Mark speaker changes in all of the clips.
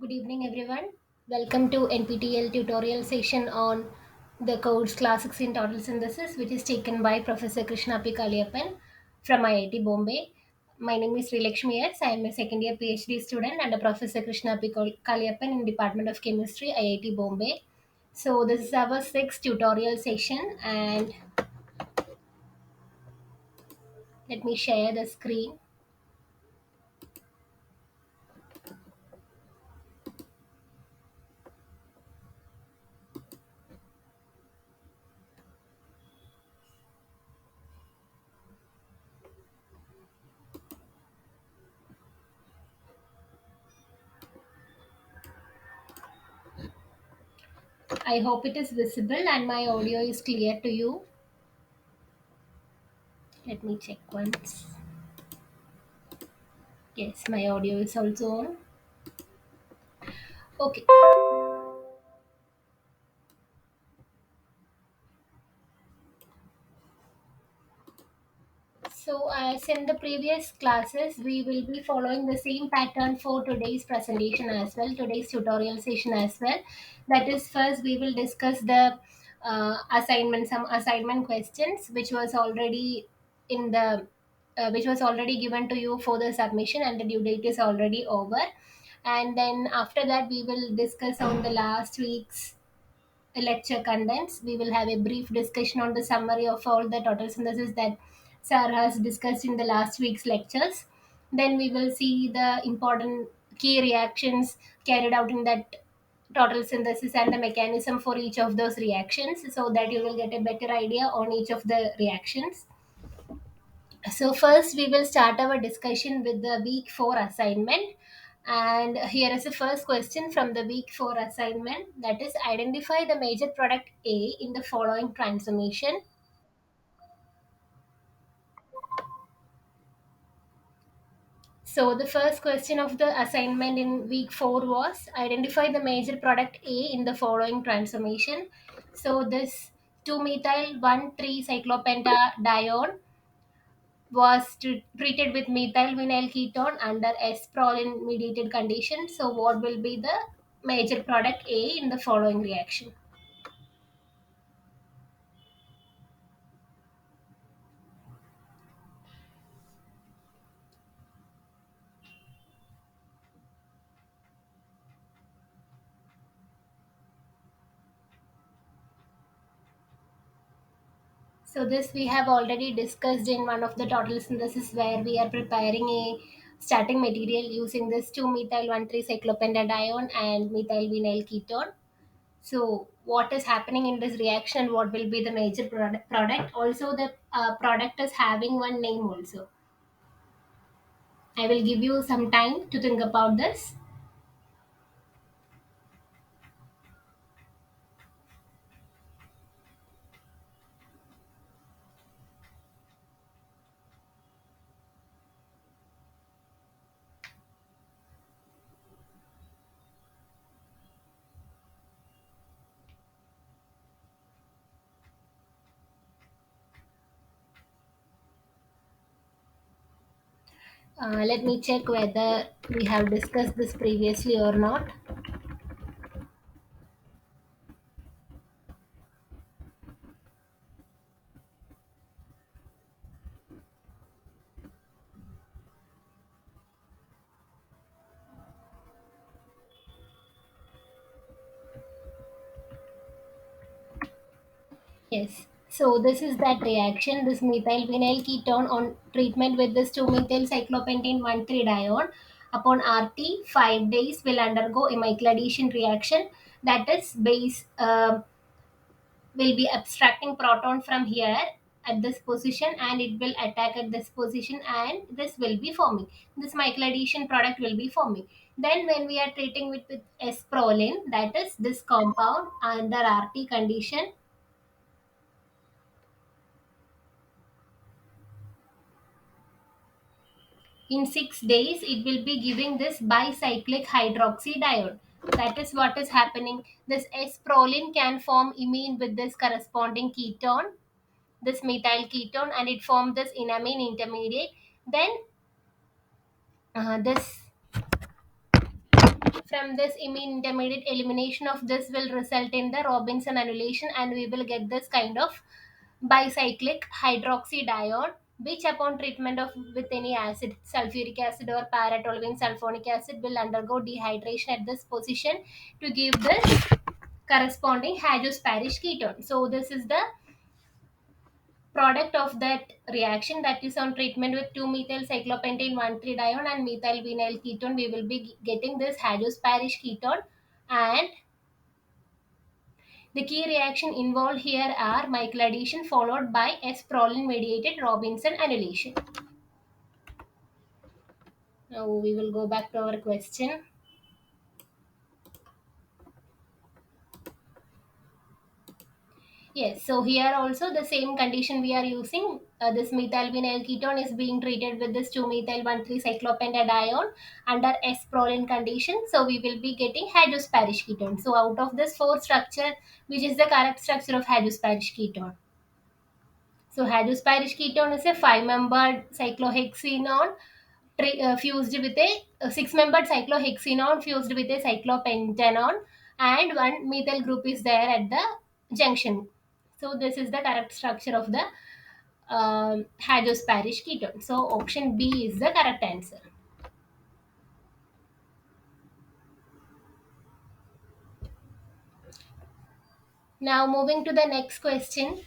Speaker 1: Good evening, everyone. Welcome to NPTL tutorial session on the codes Classics in Total Synthesis, which is taken by Professor Krishna P. Kaliappan from IIT Bombay. My name is Sreelekshmi S. I am a second year PhD student under Professor Krishna P. Kaliappan in Department of Chemistry, IIT Bombay. So this is our sixth tutorial session, and let me share the screen. I hope it is visible and my audio is clear to you. Let me check once. Yes, my audio is also on. Okay. So, as in the previous classes, we will be following the same pattern for today's presentation as well, today's tutorial session as well. That is, first we will discuss the some assignment questions, which was already in the which was already given to you for the submission, and the due date is already over. And then after that, we will discuss on the last week's lecture contents. We will have a brief discussion on the summary of all the total synthesis that Sir has discussed in the last week's lectures. Then we will see the important key reactions carried out in that total synthesis and the mechanism for each of those reactions, so that you will get a better idea on each of the reactions. So first we will start our discussion with the week 4 assignment. And here is the first question from the week 4 assignment, that is, identify the major product A in the following transformation. So the first question of the assignment in week 4 was identify the major product A in the following transformation. So this 2-methyl 1,3-cyclopentadione was treated with methyl vinyl ketone under S proline mediated condition. So what will be the major product A in the following reaction? So this we have already discussed in one of the total synthesis, where we are preparing a starting material using this 2-methyl 1,3-cyclopentadione and methyl vinyl ketone. So what is happening in this reaction? What will be the major product? Also, the product is having one name also. I will give you some time to think about this. Let me check whether we have discussed this previously or not. Yes. So this is that reaction. This methyl vinyl ketone on treatment with this 2-methyl cyclopentene 1,3-dione upon RT 5 days will undergo a mycladation reaction. That is, base will be abstracting proton from here at this position, and it will attack at this position, and this will be forming. This mycladation product will be forming. Then when we are treating with S proline, that is this compound under RT condition, in 6 days it will be giving this bicyclic hydroxydione. That is what is happening. This S proline can form imine with this corresponding ketone, this methyl ketone, and it forms this enamine intermediate. Then this From this imine intermediate, elimination of this will result in the Robinson annulation, and we will get this kind of bicyclic hydroxydione, which upon treatment of with any acid, sulfuric acid or paratoluene sulfonic acid, will undergo dehydration at this position to give this corresponding Hajos-Parrish ketone. So this is the product of that reaction, that is on treatment with 2-methyl cyclopentane 1,3-dione and methyl vinyl ketone. We will be getting this Hajos-Parrish ketone, and the key reaction involved here are Michael addition followed by S-proline mediated Robinson annulation. Now we will go back to our question. Yes, so here also the same condition we are using. This methylvinyl ketone is being treated with this 2-methyl 1,3-cyclopentadiene under S-proline condition. So we will be getting Hajos-Parrish ketone. So out of this four structure, which is the correct structure of Hajos-Parrish ketone? So Hajos-Parrish ketone is a 5-membered cyclohexenone fused with a 6-membered cyclohexenone fused with a cyclopentanone, and one methyl group is there at the junction. So this is the correct structure of the Hajos-Parrish ketone. So option B is the correct answer. Now moving to the next question.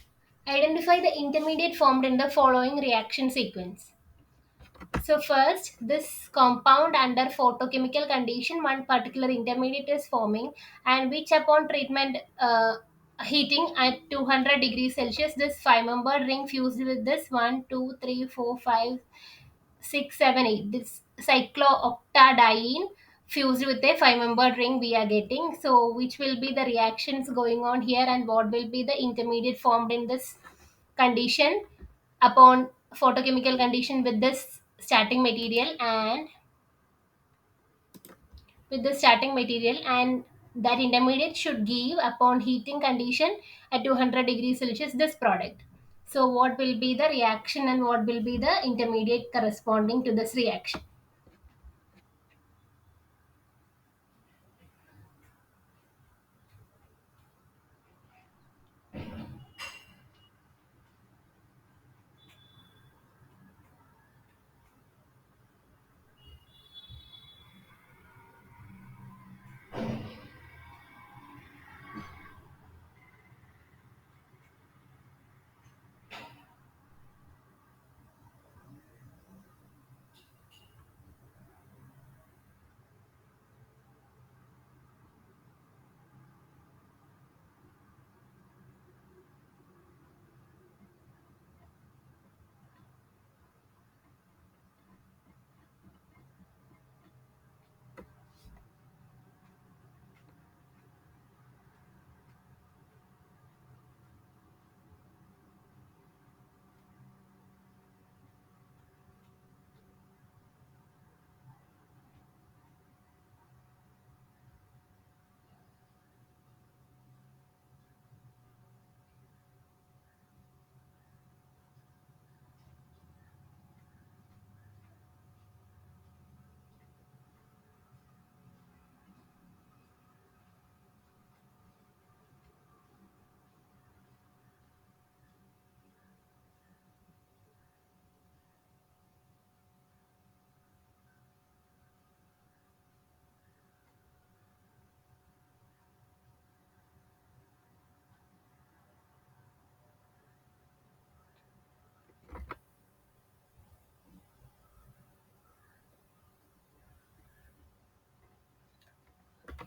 Speaker 1: Identify the intermediate formed in the following reaction sequence. So first, this compound under photochemical condition, one particular intermediate is forming, and which upon treatment heating at 200 degrees Celsius, this 5-membered ring fused with this 1, 2, 3, 4, 5, 6, 7, 8. This cyclooctadiene fused with a 5-membered ring we are getting. So which will be the reactions going on here, and what will be the intermediate formed in this condition upon photochemical condition with this starting material, and that intermediate should give upon heating condition at 200 degrees Celsius this product. So what will be the reaction and what will be the intermediate corresponding to this reaction?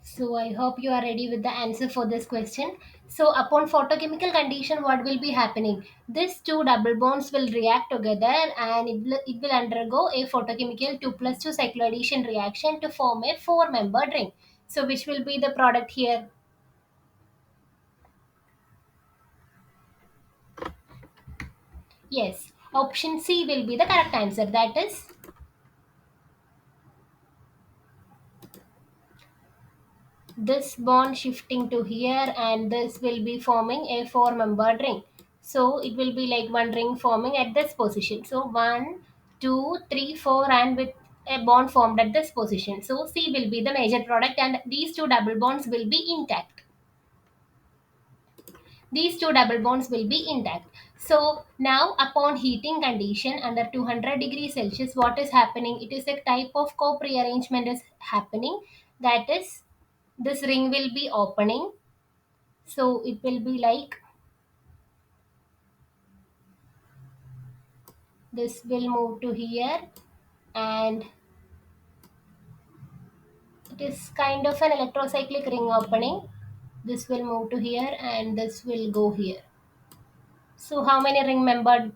Speaker 1: So I hope you are ready with the answer for this question. So upon photochemical condition, what will be happening? These two double bonds will react together, and it will undergo a photochemical 2 plus 2 cycloaddition reaction to form a 4-membered ring. So which will be the product here? Yes, option C will be the correct answer. That is, this bond shifting to here, and this will be forming a 4-membered ring. So it will be like one ring forming at this position. So one, two, three, four, and with a bond formed at this position. So C will be the major product and these two double bonds will be intact. These two double bonds will be intact. So now upon heating condition under 200 degrees Celsius, what is happening? It is a type of co-prearrangement is happening. That is, this ring will be opening. So it will be like this will move to here, and it is kind of an electrocyclic ring opening. This will move to here and this will go here. So how many membered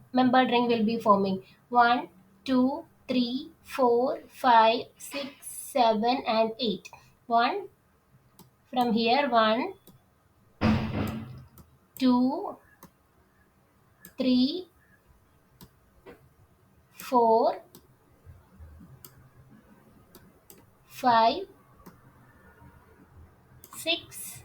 Speaker 1: ring will be forming? 1, 2, 3, 4, 5, 6, 7, and 8. 1 from here, 1, 2, 3, 4, 5, 6,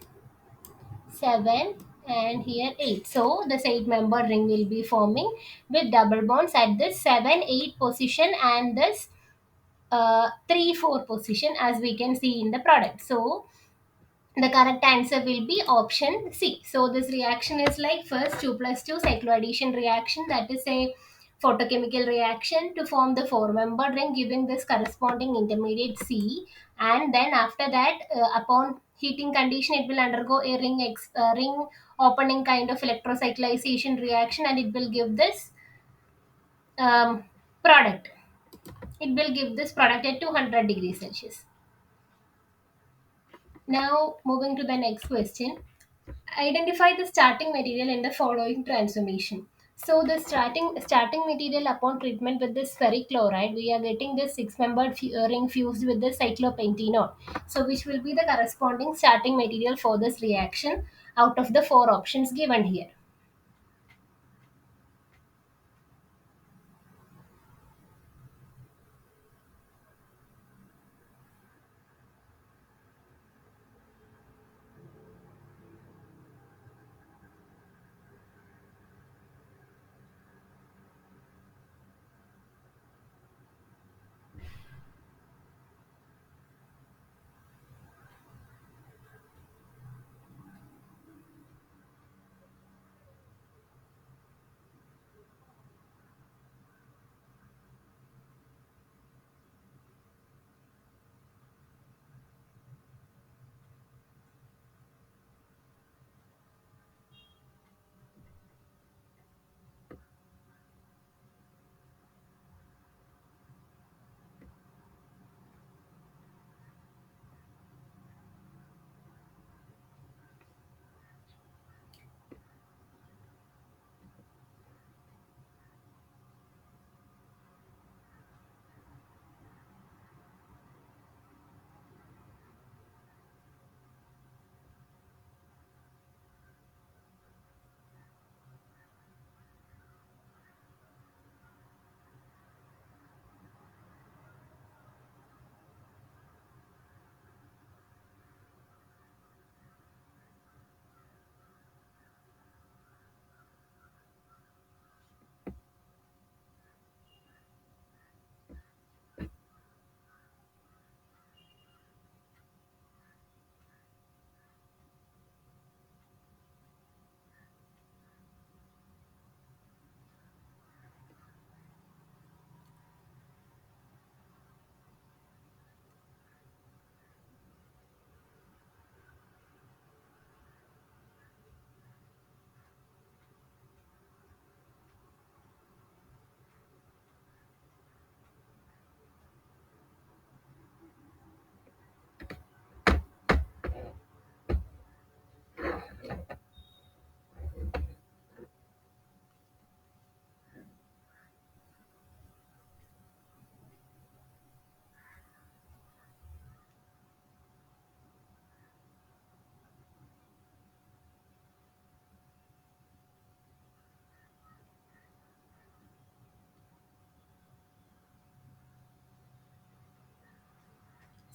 Speaker 1: 7, and here 8. So this 8 membered ring will be forming with double bonds at this 7, 8 position and this 3, 4 position, as we can see in the product. So the correct answer will be option C. So this reaction is like first 2 plus 2 cycloaddition reaction, that is a photochemical reaction to form the 4 membered ring giving this corresponding intermediate C, and then after that upon heating condition it will undergo a ring opening kind of electrocyclization reaction and it will give this um, product. It will give this product at 200 degrees Celsius. Now moving to the next question. Identify the starting material in the following transformation. So the starting material upon treatment with this ferric chloride, we are getting this six-membered ring fused with the cyclopentanone. So which will be the corresponding starting material for this reaction out of the four options given here.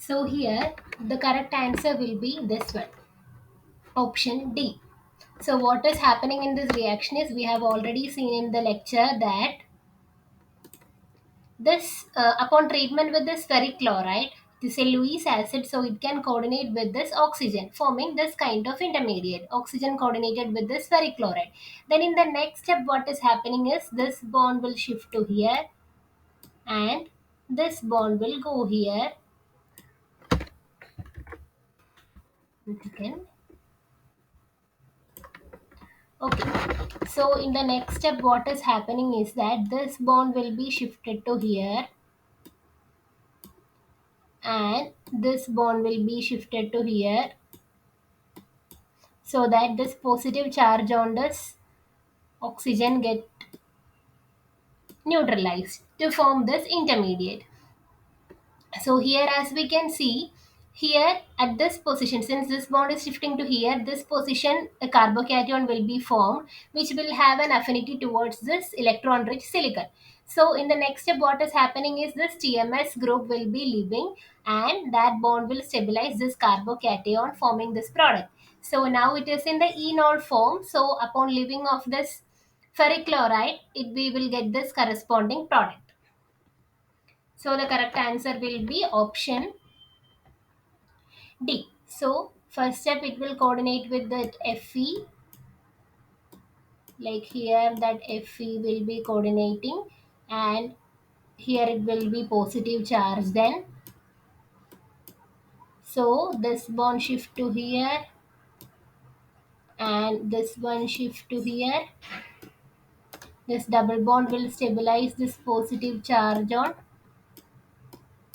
Speaker 1: So here the correct answer will be this one, option D. So what is happening in this reaction is we have already seen in the lecture that This upon treatment with this ferric chloride, this is a Lewis acid, so it can coordinate with this oxygen, forming this kind of intermediate. Oxygen coordinated with this ferric chloride. Then in the next step, what is happening is this bond will shift to here, and this bond will go here. Again. Okay. So in the next step, what is happening is that this bond will be shifted to here, and this bond will be shifted to here, so that this positive charge on this oxygen get neutralized to form this intermediate. So here, as we can see, here at this position, since this bond is shifting to here, this position a carbocation will be formed, which will have an affinity towards this electron rich silicon. So in the next step, what is happening is this TMS group will be leaving, and that bond will stabilize this carbocation, forming this product. So now it is in the enol form. So upon leaving of this ferric chloride, we will get this corresponding product. So the correct answer will be option D. So first step, it will coordinate with that Fe, like here that Fe will be coordinating, and here it will be positive charge then. So this bond shift to here, and this one shift to here. This double bond will stabilize this positive charge on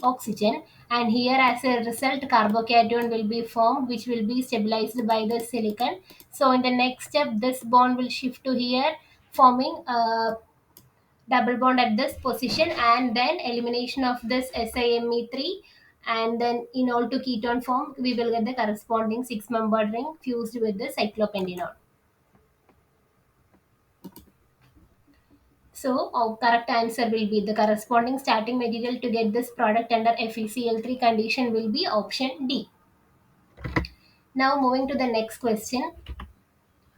Speaker 1: oxygen, and here as a result carbocation will be formed, which will be stabilized by the silicon. So in the next step, this bond will shift to here, forming a double bond at this position, and then elimination of this SiMe3, and then in all to ketone form, we will get the corresponding 6-membered ring fused with the cyclopentanol. So our correct answer will be the corresponding starting material to get this product under FeCl3 condition will be option D. Now moving to the next question.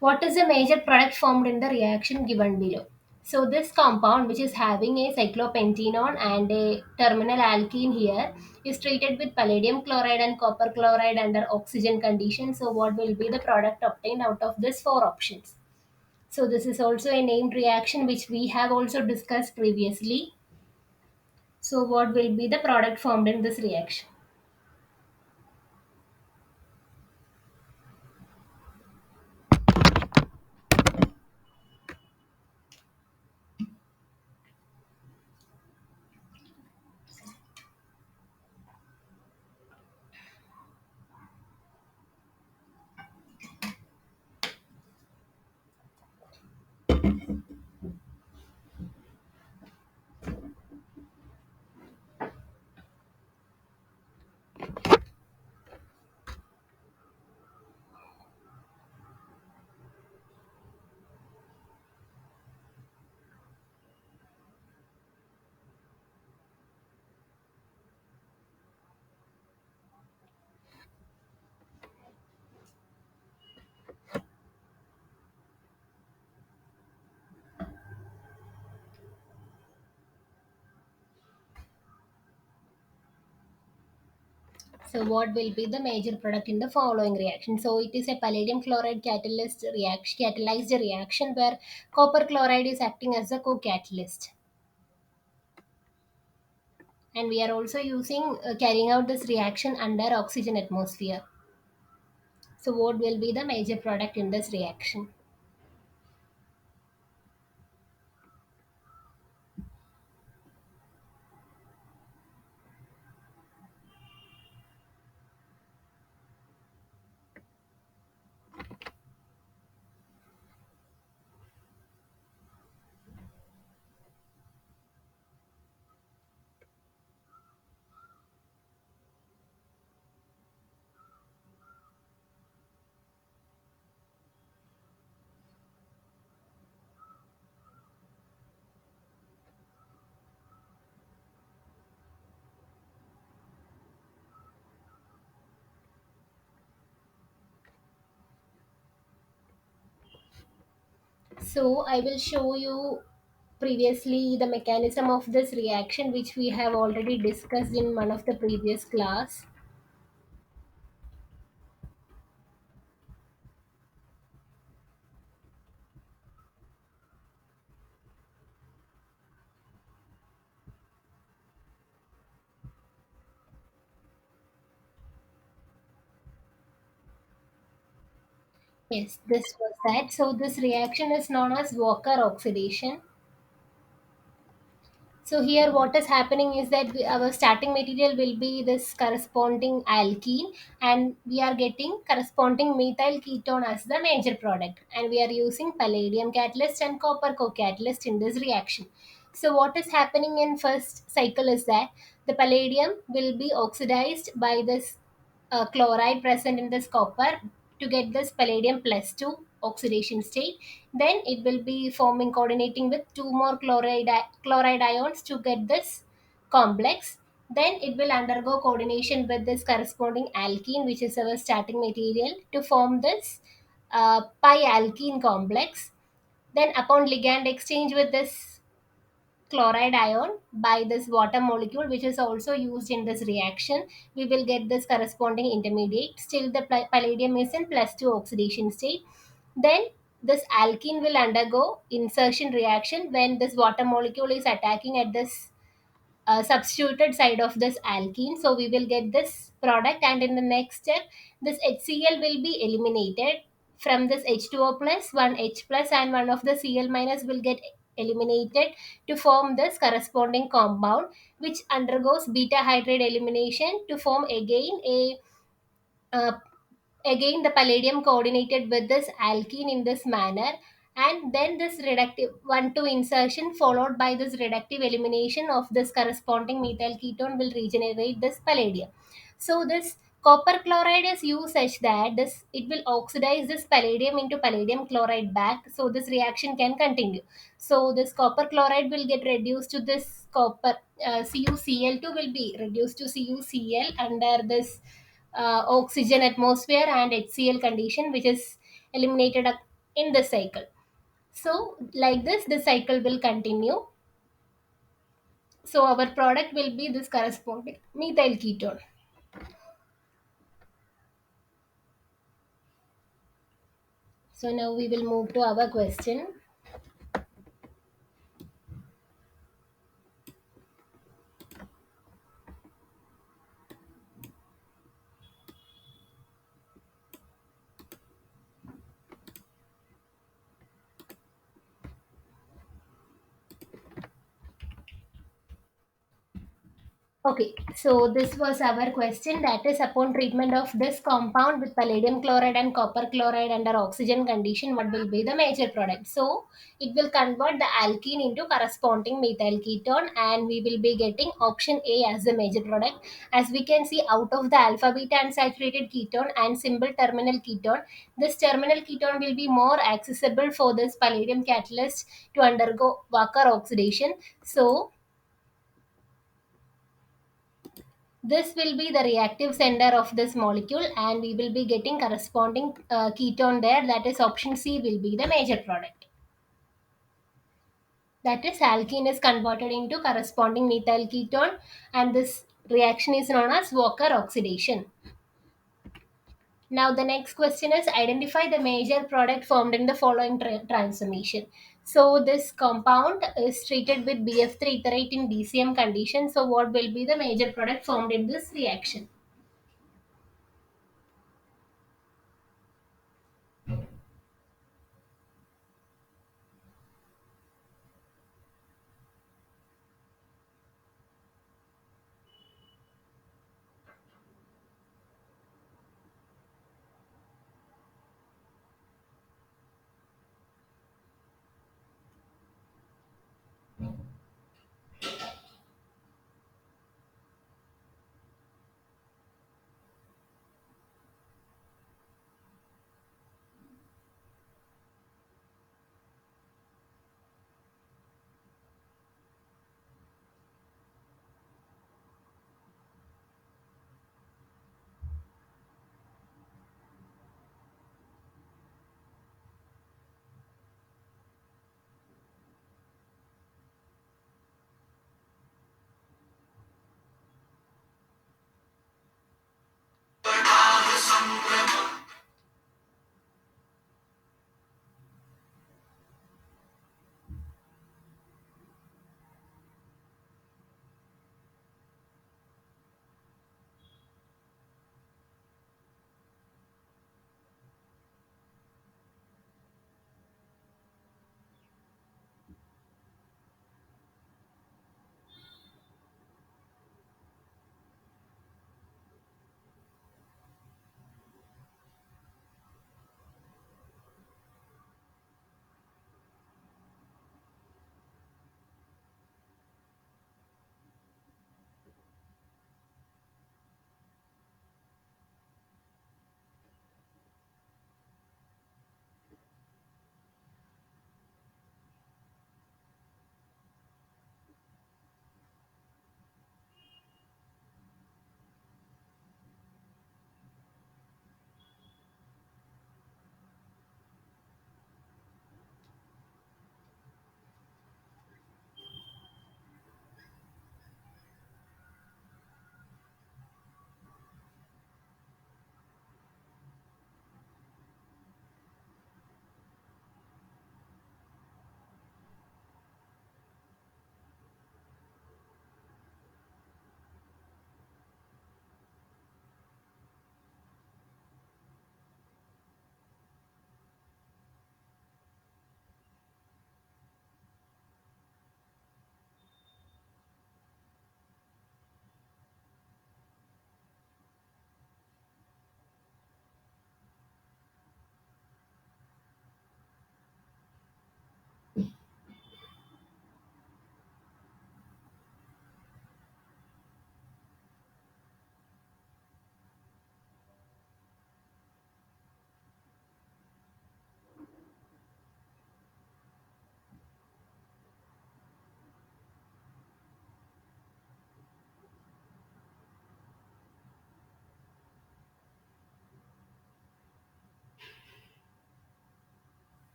Speaker 1: What is the major product formed in the reaction given below? So this compound, which is having a cyclopentanone and a terminal alkene here, is treated with palladium chloride and copper chloride under oxygen condition. So what will be the product obtained out of these four options? So this is also a named reaction which we have also discussed previously. So what will be the product formed in this reaction? So what will be the major product in the following reaction? So it is a palladium chloride catalyzed reaction where copper chloride is acting as a co-catalyst. And we are also using carrying out this reaction under oxygen atmosphere. So what will be the major product in this reaction? So I will show you previously the mechanism of this reaction, which we have already discussed in one of the previous class. Yes, this was that. So this reaction is known as Walker oxidation. So here what is happening is that our starting material will be this corresponding alkene, and we are getting corresponding methyl ketone as the major product, and we are using palladium catalyst and copper co-catalyst in this reaction. So what is happening in first cycle is that the palladium will be oxidized by this chloride present in this copper to get this palladium plus 2 oxidation state. Then it will be forming coordinating with two more chloride ions to get this complex. Then it will undergo coordination with this corresponding alkene, which is our starting material, to form this pi alkene complex. Then upon ligand exchange with this chloride ion by this water molecule, which is also used in this reaction, we will get this corresponding intermediate. Still the palladium is in plus 2 oxidation state. Then this alkene will undergo insertion reaction when this water molecule is attacking at this substituted side of this alkene. So we will get this product, and in the next step, this HCl will be eliminated from this H2O plus, one H plus, and one of the Cl minus will get eliminated to form this corresponding compound, which undergoes beta hydride elimination to form again a uh, again the palladium coordinated with this alkene in this manner, and then this reductive 1 2 insertion followed by this reductive elimination of this corresponding methyl ketone will regenerate this palladium. So this copper chloride is used such that this it will oxidize this palladium into palladium chloride back, so this reaction can continue. So this copper chloride will get reduced to this copper, CuCl2 will be reduced to CuCl under this oxygen atmosphere and HCl condition, which is eliminated in the cycle. So like this, the cycle will continue. So our product will be this corresponding methyl ketone. So now we will move to our question. Okay, so this was our question, that is upon treatment of this compound with palladium chloride and copper chloride under oxygen condition, what will be the major product? So it will convert the alkene into corresponding methyl ketone, and we will be getting option A as the major product. As we can see, out of the alpha beta unsaturated ketone and simple terminal ketone, this terminal ketone will be more accessible for this palladium catalyst to undergo Walker oxidation. So this will be the reactive center of this molecule, and we will be getting corresponding ketone there. That is option C will be the major product. That is alkene is converted into corresponding methyl ketone, and this reaction is known as Walker oxidation. Now the next question is identify the major product formed in the following transformation. So this compound is treated with BF3 iterate in DCM condition. So what will be the major product formed in this reaction?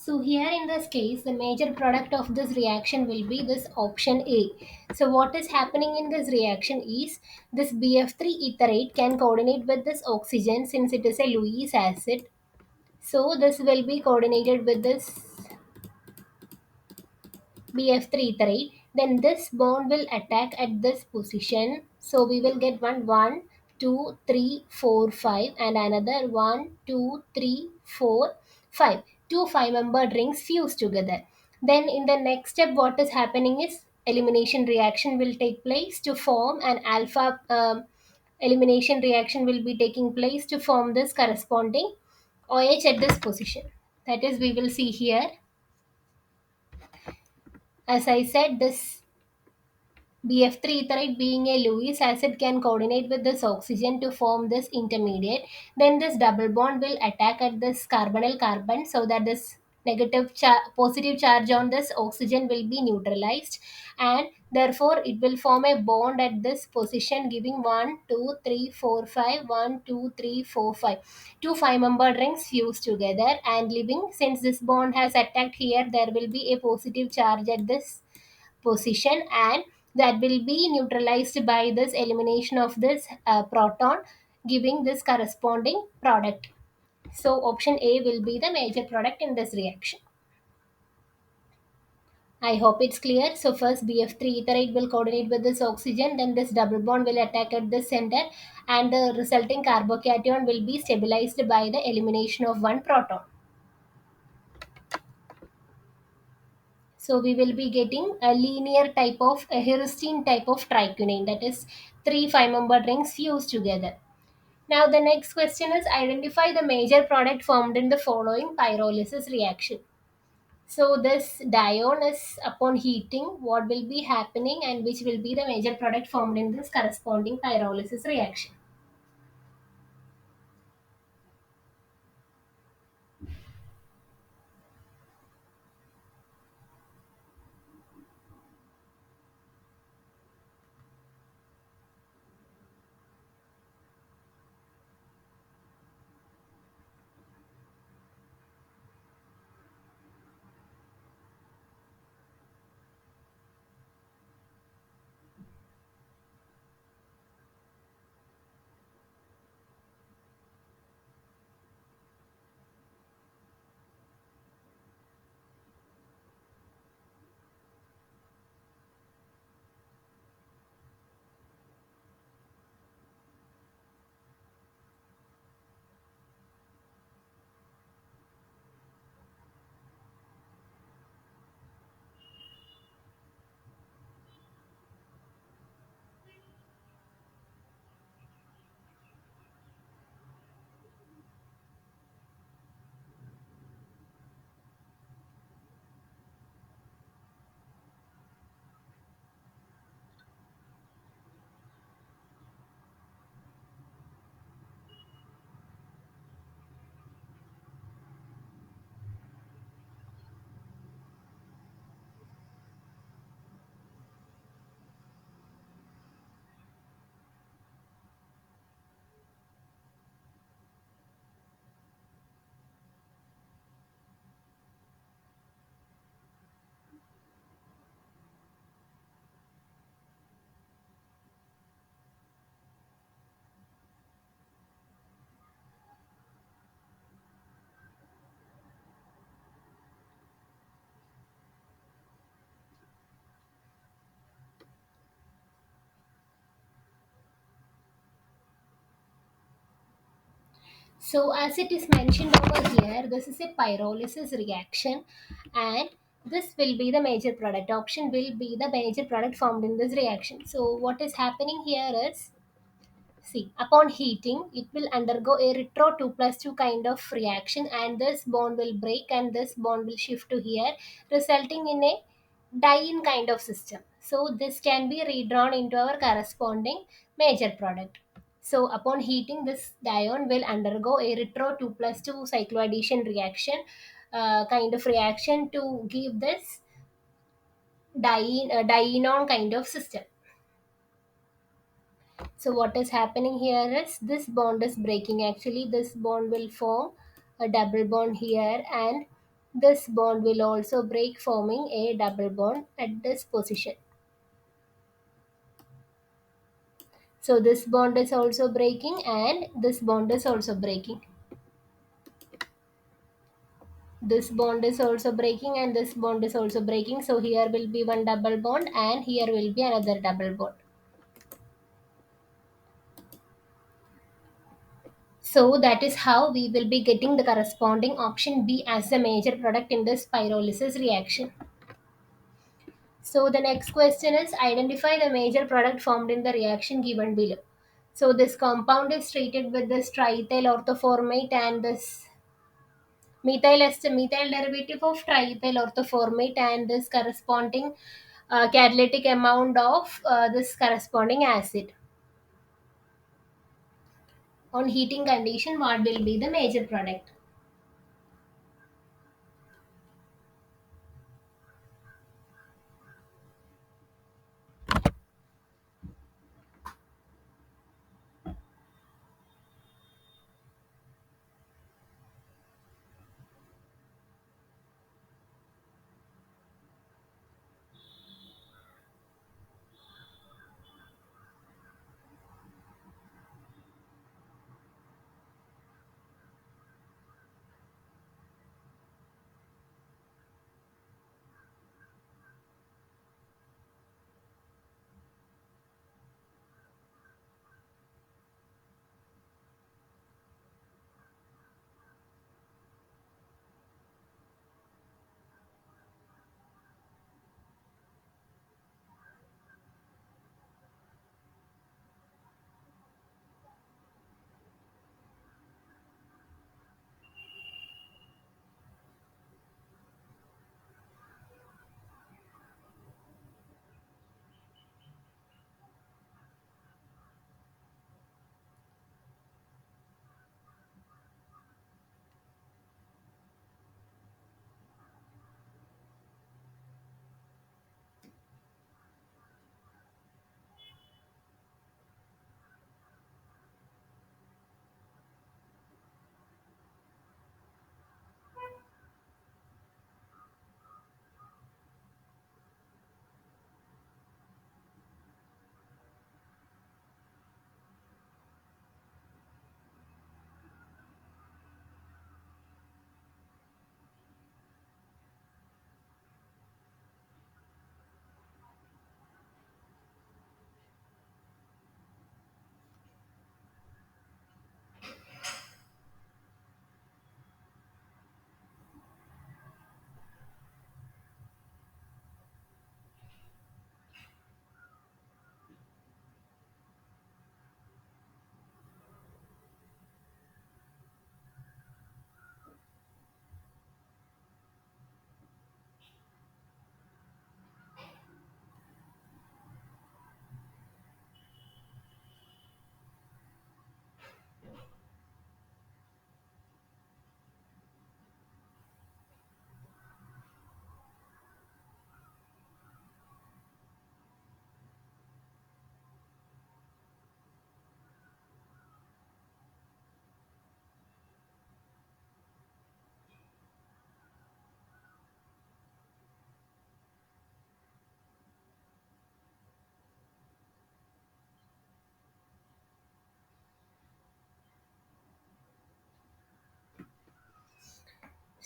Speaker 1: So here in this case, the major product of this reaction will be this option A. So what is happening in this reaction is this BF3 etherate can coordinate with this oxygen since it is a Lewis acid. So this will be coordinated with this BF3 iterate, then this bond will attack at this position. So we will get one, 2, 3, 4, 5, and another one, 2, 3, 4, 5. Two 5-membered rings fuse together. Then in the next step, what is happening is elimination reaction will take place to form an alpha elimination reaction will be taking place to form this corresponding OH at this position. That is, we will see here. As I said, this BF3 etherite being a Lewis acid can coordinate with this oxygen to form this intermediate. Then this double bond will attack at this carbonyl carbon so that this positive charge on this oxygen will be neutralized, and therefore it will form a bond at this position giving 1, 2, 3, 4, 5, 1, 2, 3, 4, 5. Two 5-membered rings fuse together and leaving, since this bond has attacked here, there will be a positive charge at this position, and that will be neutralized by this elimination of this proton, giving this corresponding product. So option A will be the major product in this reaction. I hope it's clear. So first BF3 etherate will coordinate with this oxygen, then this double bond will attack at the center, and the resulting carbocation will be stabilized by the elimination of one proton. So we will be getting a linear type of a heuristic type of triquinane, that is three 5-membered rings fused together. Now the next question is identify the major product formed in the following pyrolysis reaction. So this dione is upon heating, what will be happening and which will be the major product formed in this corresponding pyrolysis reaction. So as it is mentioned over here, this is a pyrolysis reaction, and this will be the major product. Option will be the major product formed in this reaction. So what is happening here is, see, upon heating, it will undergo a retro 2 plus 2 kind of reaction, and this bond will break and this bond will shift to here, resulting in a diene kind of system. So this can be redrawn into our corresponding major product. So upon heating, this dione will undergo a retro 2 plus 2 cycloaddition reaction, kind of reaction to give this dienone kind of system. So what is happening here is this bond is breaking. Actually, this bond will form a double bond here, and This bond will also break, forming a double bond at this position. So this bond is also breaking and this bond is also breaking. This bond is also breaking and this bond is also breaking. So here will be one double bond and here will be another double bond. So that is how we will be getting the corresponding option B as the major product in this pyrolysis reaction. So the next question is identify the major product formed in the reaction given below. So this compound is treated with this triethyl orthoformate and this methyl derivative of triethyl orthoformate and this corresponding catalytic amount of this corresponding acid. On heating condition, what will be the major product?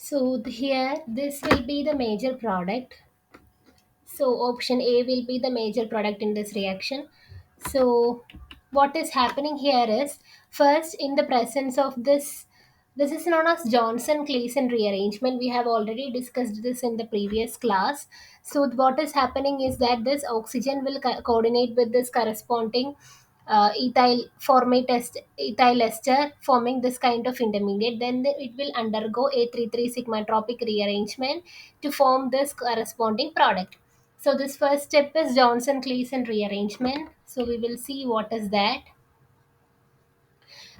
Speaker 1: So here this will be the major product. So option A will be the major product in this reaction. So what is happening here is first in the presence of this is known as Johnson Clayson rearrangement. We have already discussed this in the previous class. So what is happening is that this oxygen will coordinate with this corresponding ethyl ester forming this kind of intermediate. Then it will undergo a 3,3 sigmatropic rearrangement to form this corresponding product. So this first step is Johnson-Clayson rearrangement. So we will see what is that.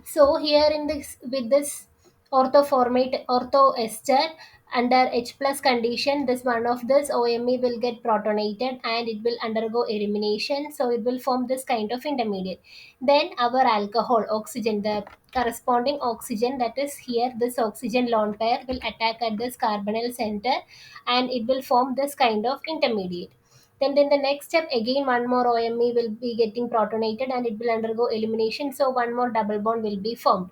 Speaker 1: So here in this with this orthoester under H plus condition. This one of this OMe will get protonated and it will undergo elimination, so it will form this kind of intermediate. Then our alcohol oxygen, the corresponding oxygen, that is here this oxygen lone pair will attack at this carbonyl center and it will form this kind of intermediate. Then the next step again one more OMe will be getting protonated and it will undergo elimination, so one more double bond will be formed.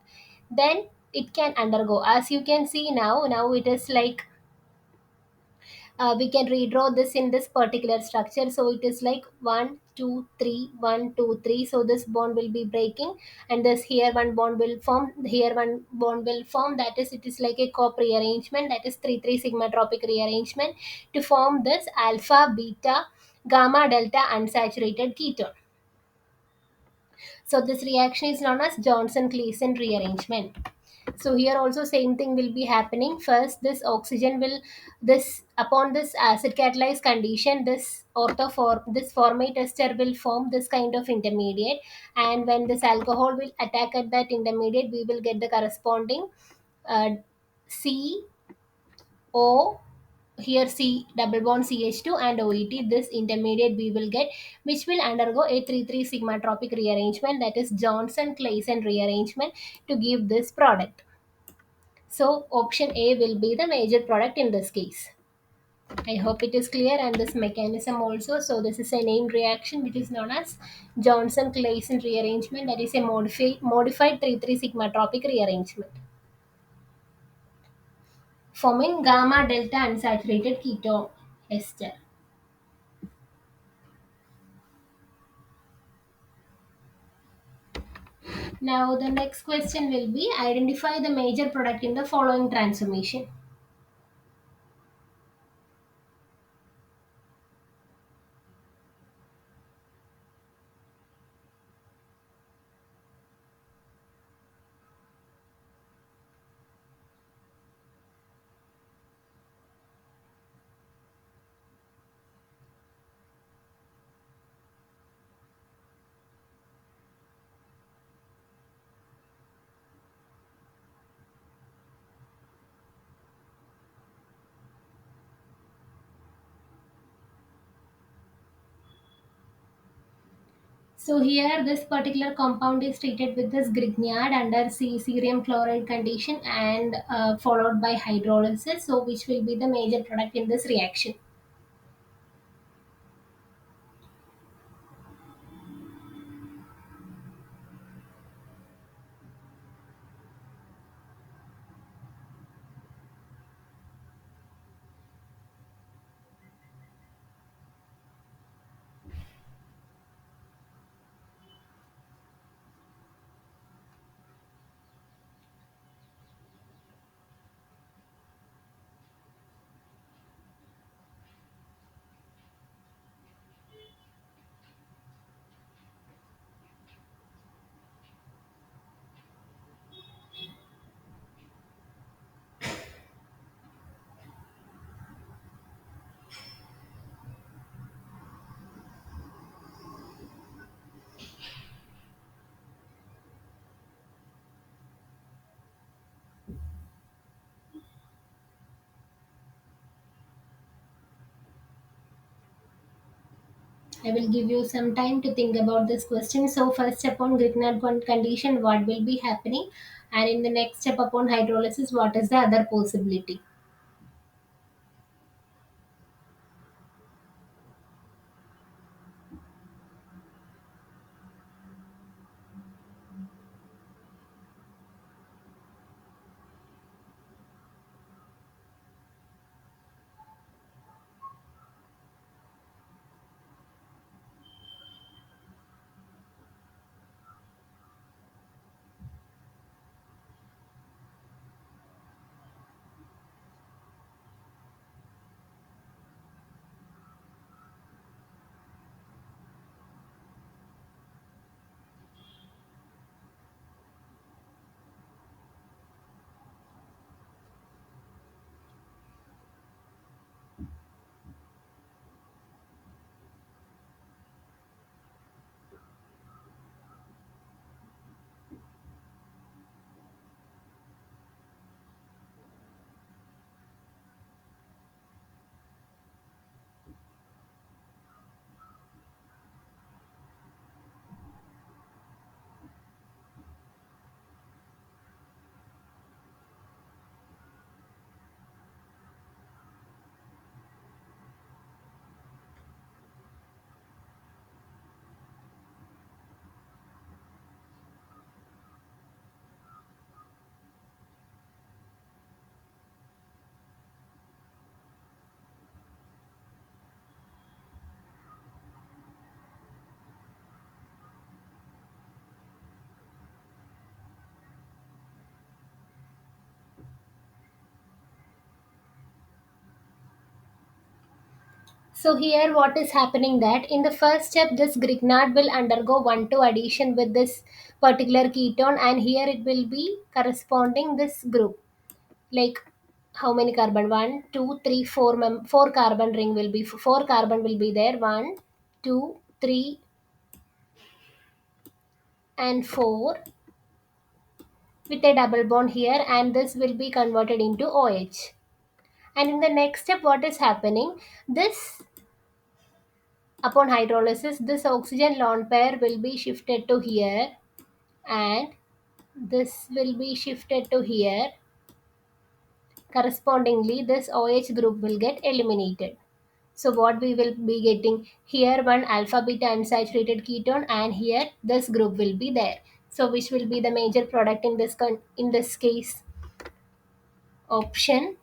Speaker 1: Then it can undergo, as you can see now it is like, we can redraw this in this particular structure. So it is like 1 2 3 1 2 3, so this bond will be breaking and this here one bond will form, here one bond will form, that is it is like a cop rearrangement, that is 3 3 sigma tropic rearrangement to form this alpha beta gamma delta unsaturated ketone. So this reaction is known as Johnson-Claisen rearrangement. So here also same thing will be happening. First, this oxygen will, this upon this acid catalyzed condition, this this formate ester will form this kind of intermediate, and when this alcohol will attack at that intermediate, we will get the corresponding uh, C O, here C double bond CH2 and OET, this intermediate we will get, which will undergo a 3 3 sigma tropic rearrangement, that is Johnson Claisen rearrangement, to give this product. So option A will be the major product in this case. I hope it is clear, and this mechanism also. So this is a named reaction which is known as Johnson Claisen rearrangement, that is a modified 3 3 sigma tropic rearrangement, forming gamma delta unsaturated ketone ester. Now the next question will be, identify the major product in the following transformation. So here this particular compound is treated with this grignard under cerium chloride condition and followed by hydrolysis. So which will be the major product in this reaction? I will give you some time to think about this question. So first upon grignard condition, what will be happening? And in the next step upon hydrolysis, what is the other possibility? So here what is happening that in the first step this grignard will undergo 1,2 addition with this particular ketone, and here it will be corresponding this group, like how many carbon, one two three four, four carbon ring will be, four carbon will be there, one two three and four, with a double bond here, and this will be converted into OH. And in the next step what is happening, this, upon hydrolysis this oxygen lone pair will be shifted to here, and this will be shifted to here. Correspondingly this OH group will get eliminated. So what we will be getting here, one alpha beta unsaturated ketone, and here this group will be there. So which will be the major product in this in this case? Option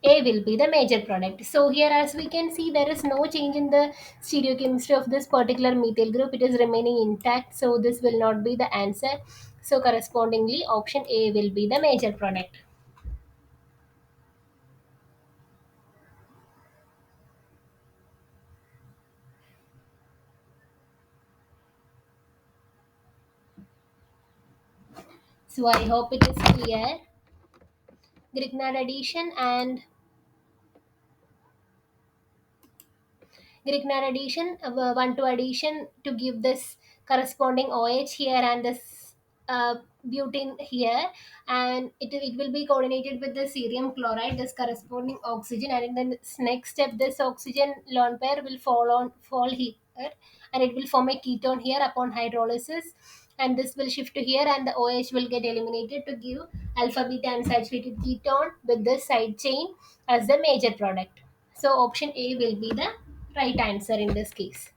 Speaker 1: A will be the major product. So here as we can see there is no change in the stereochemistry of this particular methyl group. It is remaining intact. So this will not be the answer. So correspondingly option A will be the major product. So I hope it is clear. Grignard addition and Grignard addition, 1 to addition to give this corresponding OH here and this butane here, and it will be coordinated with the cerium chloride, this corresponding oxygen, and in the next step this oxygen lone pair will fall here, and it will form a ketone here upon hydrolysis, and this will shift to here, and the OH will get eliminated to give alpha beta unsaturated ketone with this side chain as the major product. So option A will be the right answer in this case.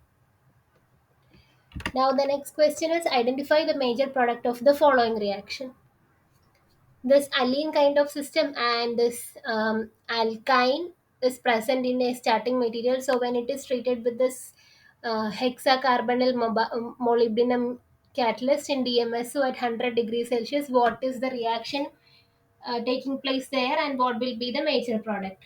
Speaker 1: Now the next question is identify the major product of the following reaction. This alene kind of system and this alkyne is present in a starting material. So when it is treated with this hexacarbonyl molybdenum catalyst in DMSO at 100 degrees Celsius, what is the reaction taking place there, and what will be the major product?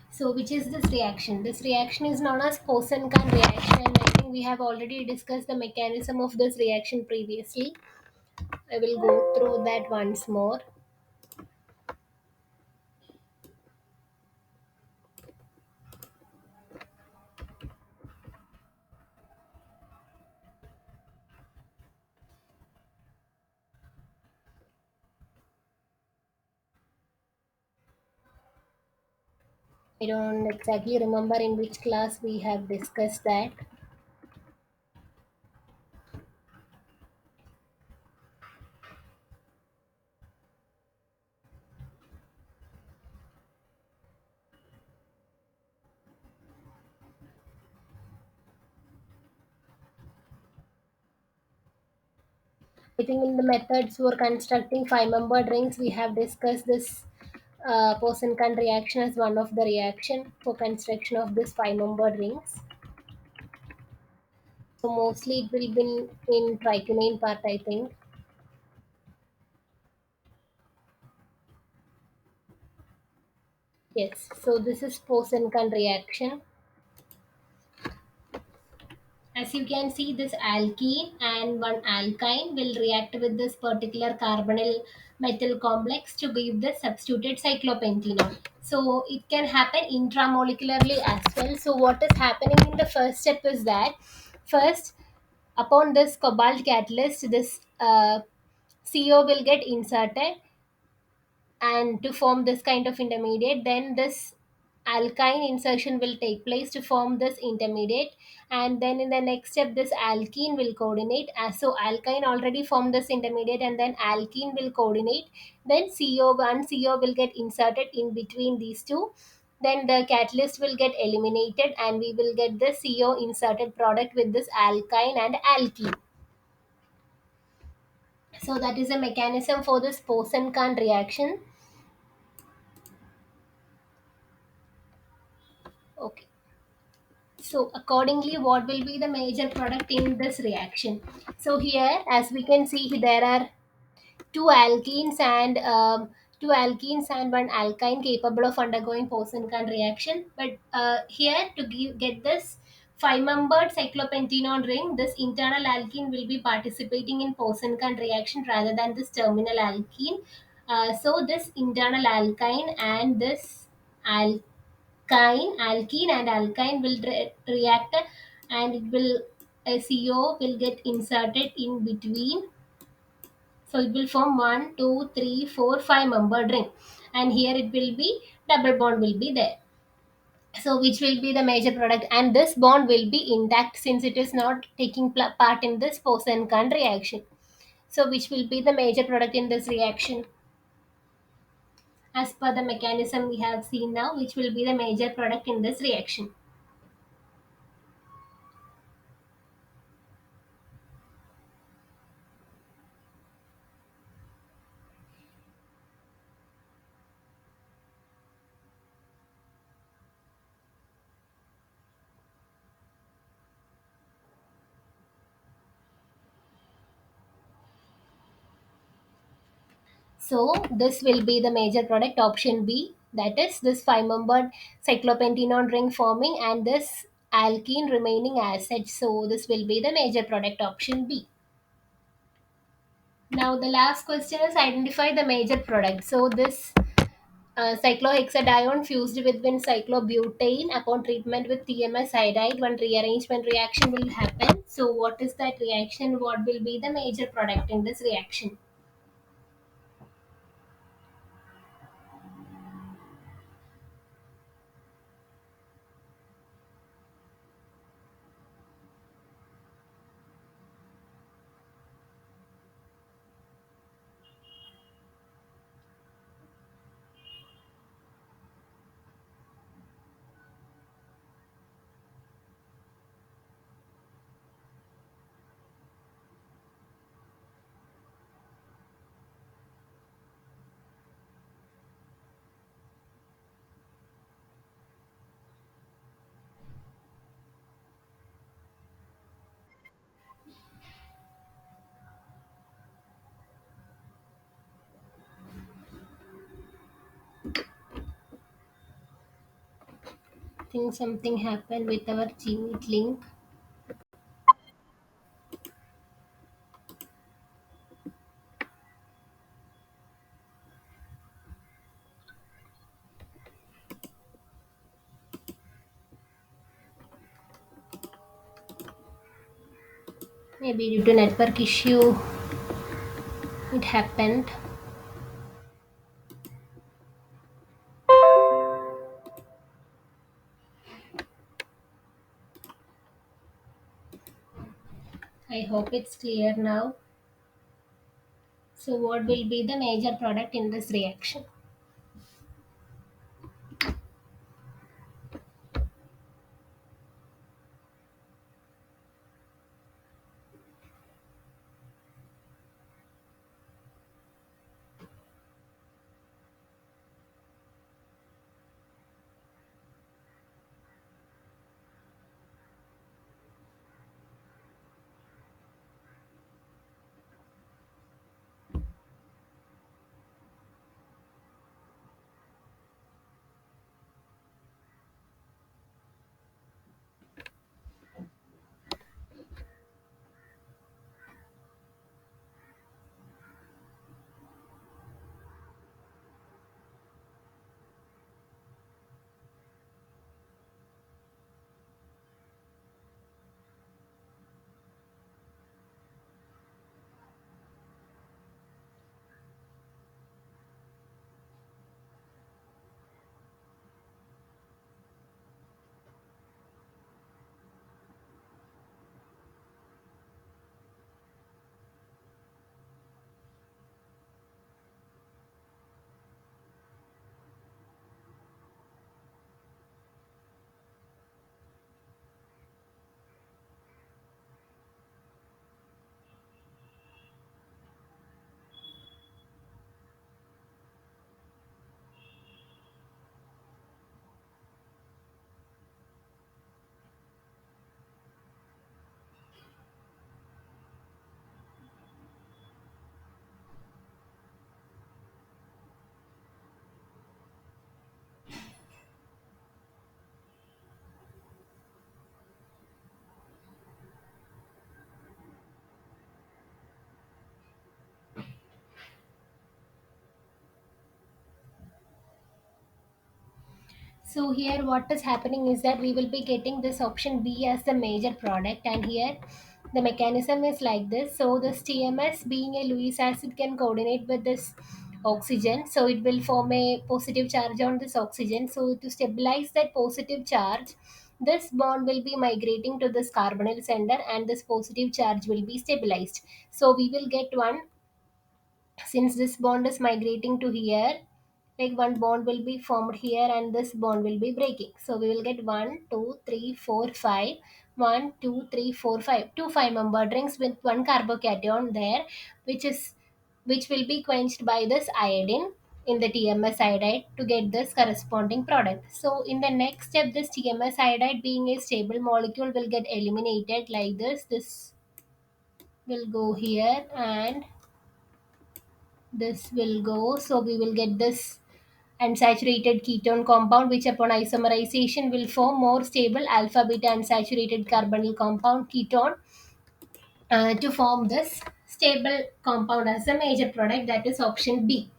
Speaker 1: So, which is this reaction? This reaction is known as Poisson-Kahn reaction, and I think we have already discussed the mechanism of this reaction previously. I will go through that once more. I don't exactly remember in which class we have discussed that. I think in the methods for constructing five-membered rings, we have discussed this Poisson reaction as one of the reaction for construction of this five-membered rings. So mostly it will be in triconane part, I think. Yes. So this is Poisson reaction. As you can see, this alkene and one alkyne will react with this particular carbonyl metal complex to give the substituted cyclopentanone. So it can happen intramolecularly as well. So what is happening in the first step is that first, upon this cobalt catalyst, this CO will get inserted and to form this kind of intermediate, then this alkyne insertion will take place to form this intermediate, and then in the next step this alkene will coordinate as so alkyne already formed this intermediate and then alkene will coordinate, then CO will get inserted in between these two, then the catalyst will get eliminated and we will get the CO inserted product with this alkyne and alkene. So that is a mechanism for this Poisson-Kahn reaction. Okay. So accordingly, what will be the major product in this reaction? So here, as we can see, there are two alkenes and one alkyne capable of undergoing Poisson-Kahn reaction. But here to get this five-membered cyclopentanone ring, this internal alkene will be participating in Poisson-Kahn reaction rather than this terminal alkene. So this internal alkyne and this alkene and alkyne will react and it will a CO will get inserted in between. So it will form one, two, three, four, five membered ring, and here it will be double bond will be there. So which will be the major product, and this bond will be intact since it is not taking part in this Poisson-Kahn reaction. So which will be the major product in this reaction? As per the mechanism we have seen now, which will be the major product in this reaction? So this will be the major product option B, that is this five-membered cyclopentanone ring forming and this alkene remaining as such. So this will be the major product option B. Now the last question is identify the major product. So this cyclohexadione fused with one cyclobutane upon treatment with TMS iodide, one rearrangement reaction will happen. So what is that reaction? What will be the major product in this reaction? I think something happened with our Gmeet link. Maybe due to network issue, it happened. I hope it's clear now. So what will be the major product in this reaction? So here what is happening is that we will be getting this option B as the major product, and here the mechanism is like this. So this TMS being a Lewis acid can coordinate with this oxygen, so it will form a positive charge on this oxygen. So to stabilize that positive charge, this bond will be migrating to this carbonyl center and this positive charge will be stabilized. So we will get one, since this bond is migrating to here, like one bond will be formed here and this bond will be breaking, so we will get 1 2 3 4 5, 1 2 3 4 5, two 5 membered rings with one carbocation there, which is which will be quenched by this iodine in the TMS iodide to get this corresponding product. So in the next step, this TMS iodide being a stable molecule will get eliminated like this will go here and this will go, so we will get this unsaturated ketone compound, which upon isomerization will form more stable alpha beta unsaturated carbonyl compound ketone, to form this stable compound as a major product, that is option B.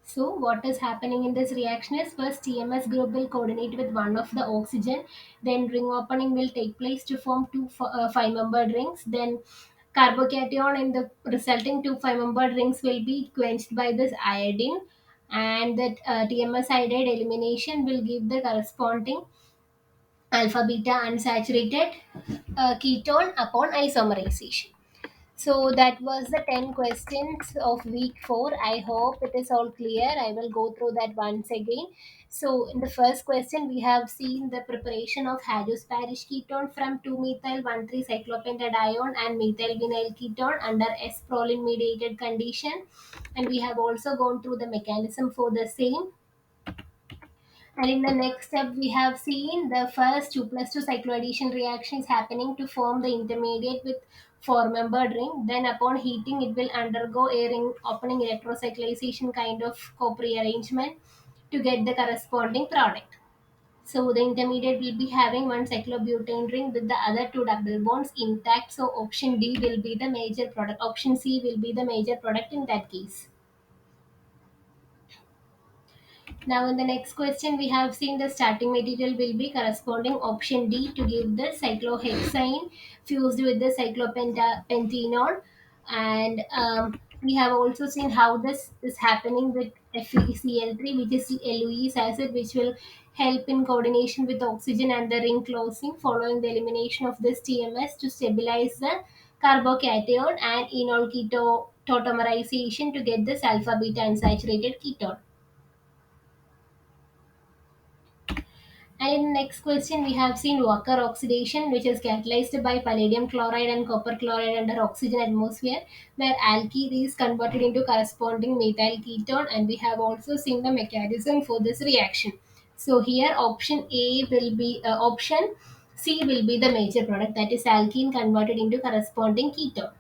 Speaker 1: So what is happening in this reaction is, first TMS group will coordinate with one of the oxygen, then ring opening will take place to form two 5 membered rings, then carbocation in the resulting two 5 membered rings will be quenched by this iodine, and that TMS iodide elimination will give the corresponding alpha beta unsaturated ketone upon isomerization. So that was the 10 questions of week 4. I hope it is all clear. I will go through that once again. So in the first question, we have seen the preparation of halosparish ketone from 2-methyl 1,3-cyclopentadiene and methyl vinyl ketone under S-proline mediated condition. And we have also gone through the mechanism for the same. And in the next step, we have seen the first 2 plus 2 cycloaddition reaction is happening to form the intermediate with 4 membered ring. Then upon heating, it will undergo a ring opening electrocyclization kind of co-prearrangement to get the corresponding product. So the intermediate will be having one cyclobutane ring with the other two double bonds intact. So option D will be the major product. Option C will be the major product in that case. Now, in the next question, we have seen the starting material will be corresponding option D to give the cyclohexane fused with the cyclopentanol. And we have also seen how this is happening with FeCl3, which is the LUE's acid, which will help in coordination with oxygen and the ring closing following the elimination of this TMS to stabilize the carbocation and enol keto tautomerization to get this alpha beta unsaturated ketone. And in the next question, we have seen Walker oxidation, which is catalyzed by palladium chloride and copper chloride under oxygen atmosphere, where alkene is converted into corresponding methyl ketone, and we have also seen the mechanism for this reaction. So here, option A will be option C will be the major product, that is alkene converted into corresponding ketone.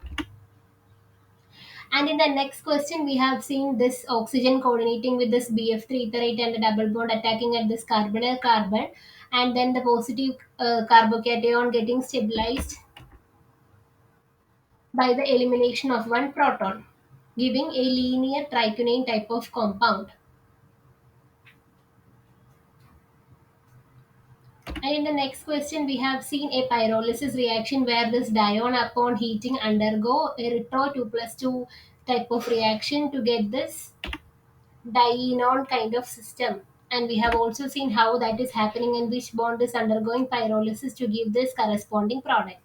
Speaker 1: And in the next question, we have seen this oxygen coordinating with this BF3 etherate and the double bond attacking at this carbonyl carbon, and then the positive carbocation getting stabilized by the elimination of one proton, giving a linear triquinane type of compound. And in the next question, we have seen a pyrolysis reaction where this dione upon heating undergo a retro 2 plus 2 type of reaction to get this dienol kind of system, and we have also seen how that is happening and which bond is undergoing pyrolysis to give this corresponding product.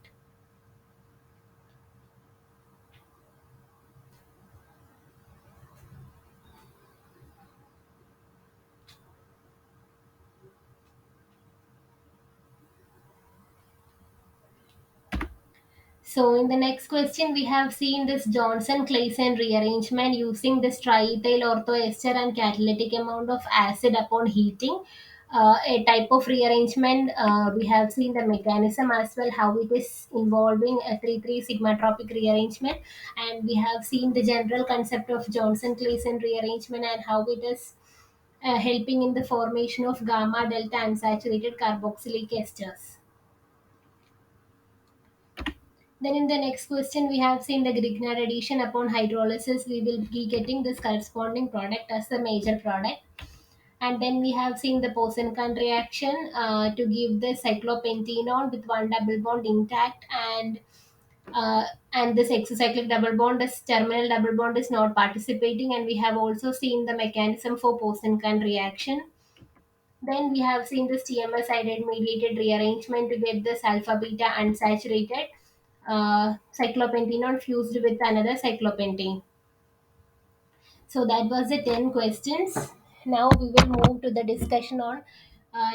Speaker 1: So in the next question, we have seen this Johnson-Clayton rearrangement using this triethyl orthoester and catalytic amount of acid upon heating. A type of rearrangement, we have seen the mechanism as well, how it is involving a 3,3 sigmatropic rearrangement, and we have seen the general concept of Johnson-Clayton rearrangement and how it is helping in the formation of gamma delta unsaturated carboxylic esters. Then in the next question, we have seen the Grignard addition upon hydrolysis. We will be getting this corresponding product as the major product. And then we have seen the Posenkan reaction to give the cyclopentanol with one double bond intact, uh, and this exocyclic double bond, this terminal double bond is not participating. And we have also seen the mechanism for Posenkan reaction. Then we have seen this TMS iodide mediated rearrangement to get this alpha beta unsaturated cyclopentanol fused with another cyclopentane. So that was the 10 questions. Now we will move to the discussion on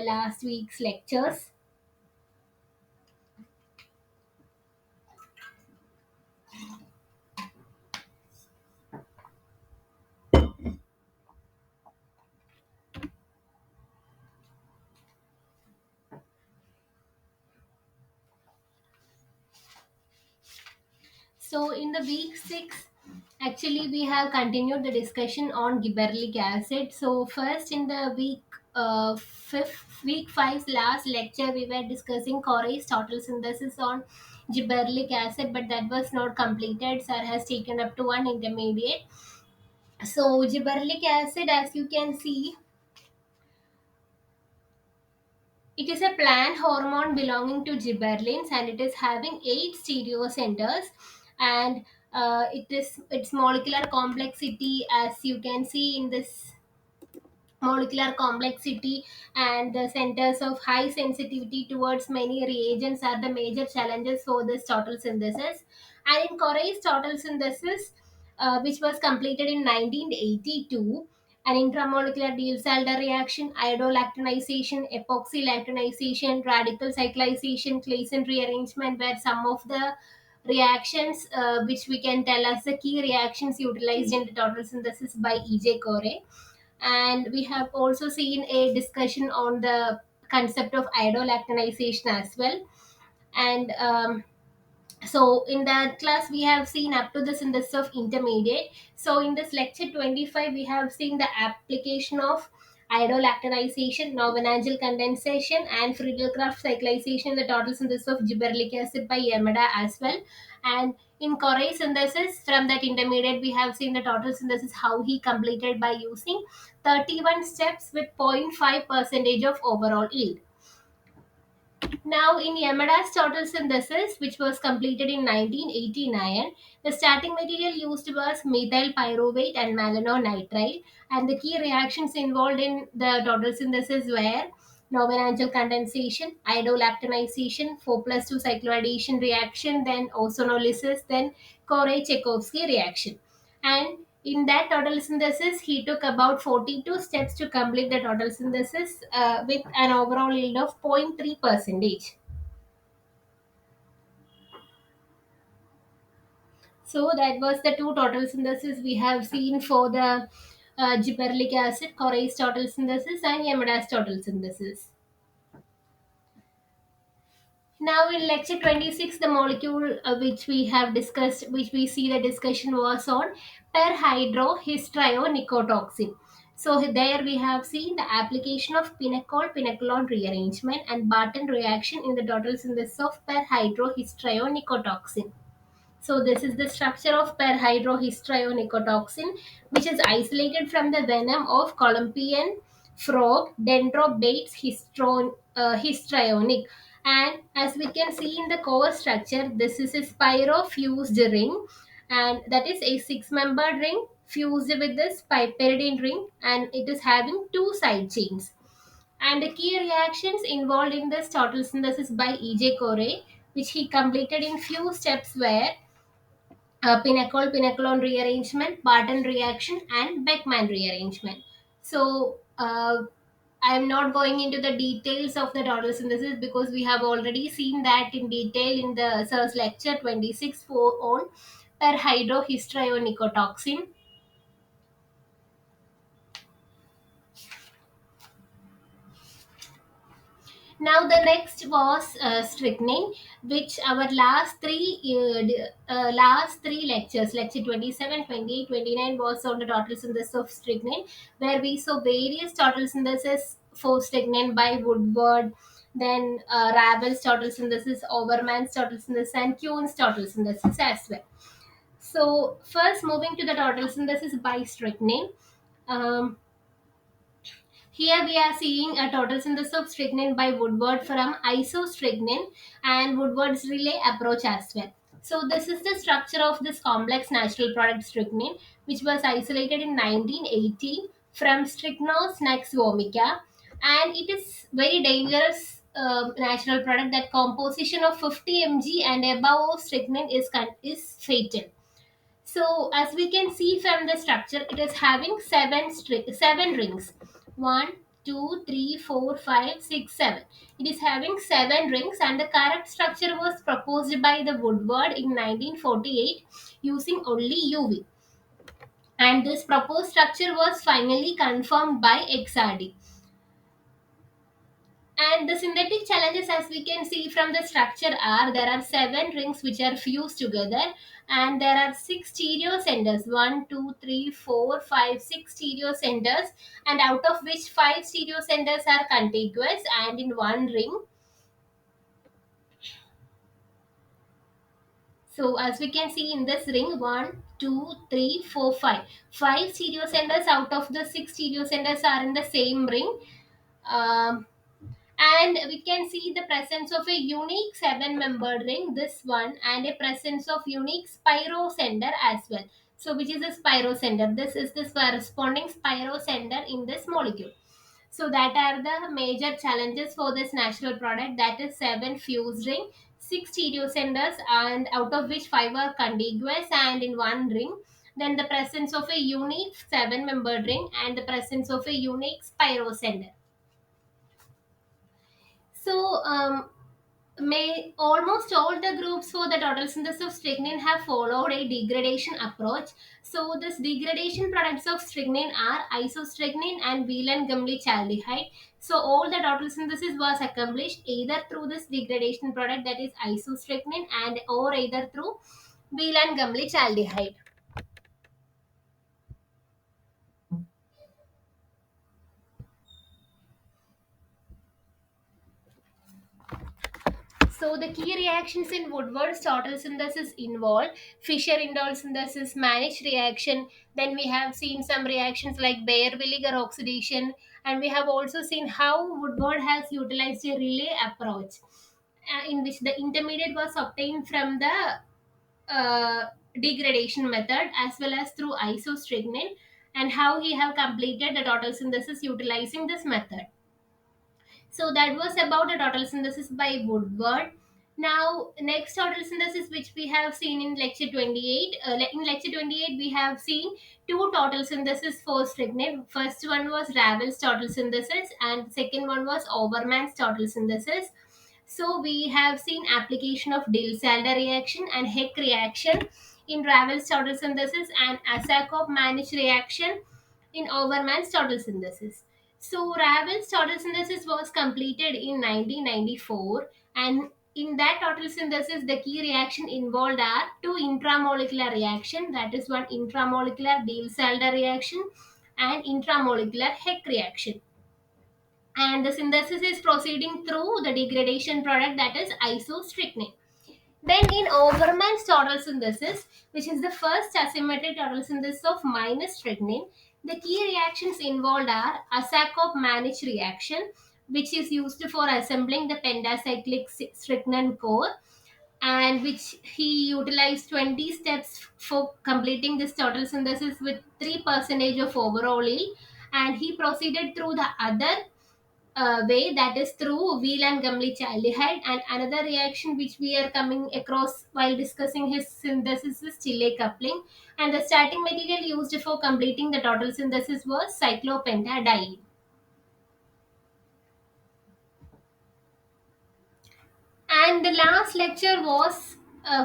Speaker 1: last week's lectures. So in the week 6, actually we have continued the discussion on gibberellic acid. So first in the week 5's last lecture, we were discussing Corey's total synthesis on gibberellic acid, but that was not completed. Sir has taken up to one intermediate. So gibberellic acid, as you can see, it is a plant hormone belonging to gibberellins, and it is having 8 stereocenters, and its molecular complexity, as you can see in this molecular complexity and the centers of high sensitivity towards many reagents are the major challenges for this total synthesis. And in Corey's total synthesis, which was completed in 1982, an intramolecular Diels-Alder reaction, iodolactonization, epoxylactonization, radical cyclization, Claisen rearrangement were some of the reactions which we can tell as the key reactions utilized in the total synthesis by E.J. Corey. And we have also seen a discussion on the concept of iodolactonization as well. And so in that class we have seen up to the synthesis of intermediate. So in this lecture 25 we have seen the application of iodolactonization, Novanangel condensation, and Friedel-Crafts cyclization in the total synthesis of gibberellic acid by Yamada as well. And In Corey synthesis, from that intermediate, we have seen the total synthesis how he completed by using 31 steps with 0.5 percentage of overall yield. Now, in Yamada's total synthesis, which was completed in 1989, the starting material used was methyl pyruvate and malonitrile, and the key reactions involved in the total synthesis were Novenangel condensation, iodolactonization, 4 plus 2 cycloaddition reaction, then ozonolysis, then Corey-Chekhovsky reaction. And in that total synthesis, he took about 42 steps to complete the total synthesis with an overall yield of 0.3 percentage. So that was the two total synthesis we have seen for the gibberellic acid, Corey's total synthesis, and Yamada's total synthesis. Now in lecture 26, the molecule which we have discussed, which we see the discussion was on perhydrohistrionicotoxin. So there we have seen the application of pinacol-pinacolone rearrangement and Barton reaction in the total synthesis of perhydrohistrionicotoxin. So this is the structure of perhydrohistrionicotoxin, which is isolated from the venom of Columbian frog, Dendrobates histrionic. And as we can see in the core structure, this is a spiro-fused ring, and that is a six-membered ring fused with this piperidine ring, and it is having two side chains. And the key reactions involved in this total synthesis by E.J. Corey, which he completed in few steps, were pinacolone rearrangement, Barton reaction, and Beckmann rearrangement. So I'm not going into the details of the total synthesis because we have already seen that in detail in the SIRS lecture 26 for on perhydrohistrionicotoxin. Now the next was strychnine, which our last three lectures, lecture 27, 28, 29, was on the total synthesis of strychnine, where we saw various total synthesis for strychnine by Woodward, then Ravel's total synthesis, Overman's total synthesis, and Kuhn's total synthesis as well. So first moving to the total synthesis by strychnine. Um, Here we are seeing a total synthesis of strychnine by Woodward from isostrychnine and Woodward's relay approach as well. So this is the structure of this complex natural product strychnine, which was isolated in 1980 from Strychnos nex vomica, and it is very dangerous natural product. That composition of 50 mg and above of strychnine is fatal. So as we can see from the structure, it is having seven rings. One, two, three, four, five, six, seven. It is having seven rings, and the correct structure was proposed by the Woodward in 1948 using only UV. And this proposed structure was finally confirmed by XRD. And the synthetic challenges, as we can see from the structure, are there are seven rings which are fused together, and there are six stereo centers, one, two, three, four, five, six stereo centers, and out of which five stereo centers are contiguous and in one ring. So as we can see in this ring, one, two, three, four, five. Five stereo centers out of the six stereo centers are in the same ring. Um, and we can see the presence of a unique seven membered ring, this one, and a presence of unique spiro center as well. So which is a spiro center? This is the corresponding spiro center in this molecule. So that are the major challenges for this natural product, that is seven fused ring, six stereo centers, and out of which five are contiguous and in one ring, then the presence of a unique seven membered ring and the presence of a unique spiro center. So, may almost all the groups for the total synthesis of strychnine have followed a degradation approach. So, this degradation products of strychnine are isostrychnine and Whelan-Gumley-Chaldehyde. So, all the total synthesis was accomplished either through this degradation product, that is isostrychnine, and or either through Whelan-Gumley-Chaldehyde. So the key reactions in Woodward's total synthesis involve Fischer-Indol synthesis, managed reaction. Then we have seen some reactions like Baeyer-Williger oxidation, and we have also seen how Woodward has utilized a relay approach, in which the intermediate was obtained from the degradation method as well as through isostrychnine, and how he have completed the total synthesis utilizing this method. So that was about a total synthesis by Woodward. Now, next total synthesis which we have seen in lecture 28. In lecture 28, we have seen two total synthesis for strychnine. First one was Ravel's total synthesis, and second one was Overman's total synthesis. So we have seen application of Diels-Alder reaction and Heck reaction in Ravel's total synthesis, and Asakov-Manich reaction in Overman's total synthesis. So Ravel's total synthesis was completed in 1994, and in that total synthesis, the key reaction involved are two intramolecular reaction, that is one intramolecular Diels-Alder reaction and intramolecular Heck reaction. And the synthesis is proceeding through the degradation product, that is isostrychnine. Then in Overman's total synthesis, which is the first asymmetric total synthesis of minus strychnine, the key reactions involved are Asakov-Manich reaction, which is used for assembling the pentacyclic strychnine core, and which he utilized 20 steps for completing this total synthesis with 3% of overall yield, and he proceeded through the other way, that is through wheel and gumlichaldehyde. And another reaction which we are coming across while discussing his synthesis is Chile coupling, and the starting material used for completing the total synthesis was cyclopentadiene. And the last lecture was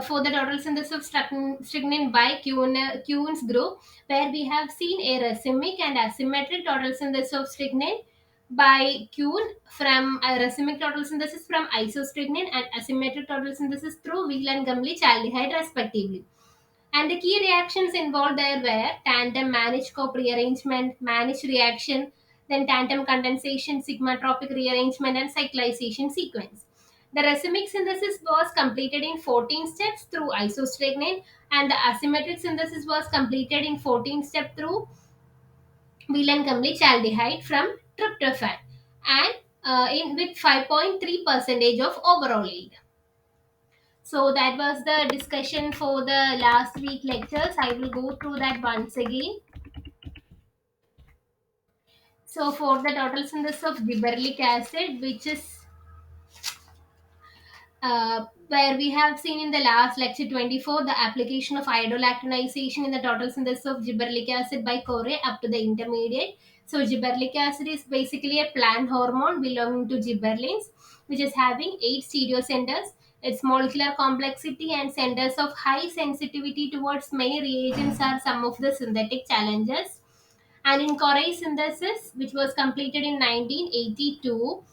Speaker 1: for the total synthesis of strychnine by Kuhn's group, where we have seen a racemic and asymmetric total synthesis of strychnine by Kuhn, from a racemic total synthesis from isostrychnine, and asymmetric total synthesis through Wheal and Gumley-Chaldehyde respectively. And the key reactions involved there were tandem managed cope rearrangement, managed reaction, then tandem condensation, sigmatropic rearrangement, and cyclization sequence. The racemic synthesis was completed in 14 steps through isostrychnine, and the asymmetric synthesis was completed in 14 steps through Whelan-Chaldehyde from tryptophan, and in with 5.3 percentage of overall yield. So that was the discussion for the last week lectures. I will go through that once again. So for the total synthesis of gibberellic acid, which is where we have seen in the last lecture 24 the application of iodolactonization in the total synthesis of gibberellic acid by Corey up to the intermediate. So gibberellic acid is basically a plant hormone belonging to gibberellins, which is having 8 stereocenters. Its molecular complexity and centers of high sensitivity towards many reagents are some of the synthetic challenges. And in Corey synthesis, which was completed in 1982,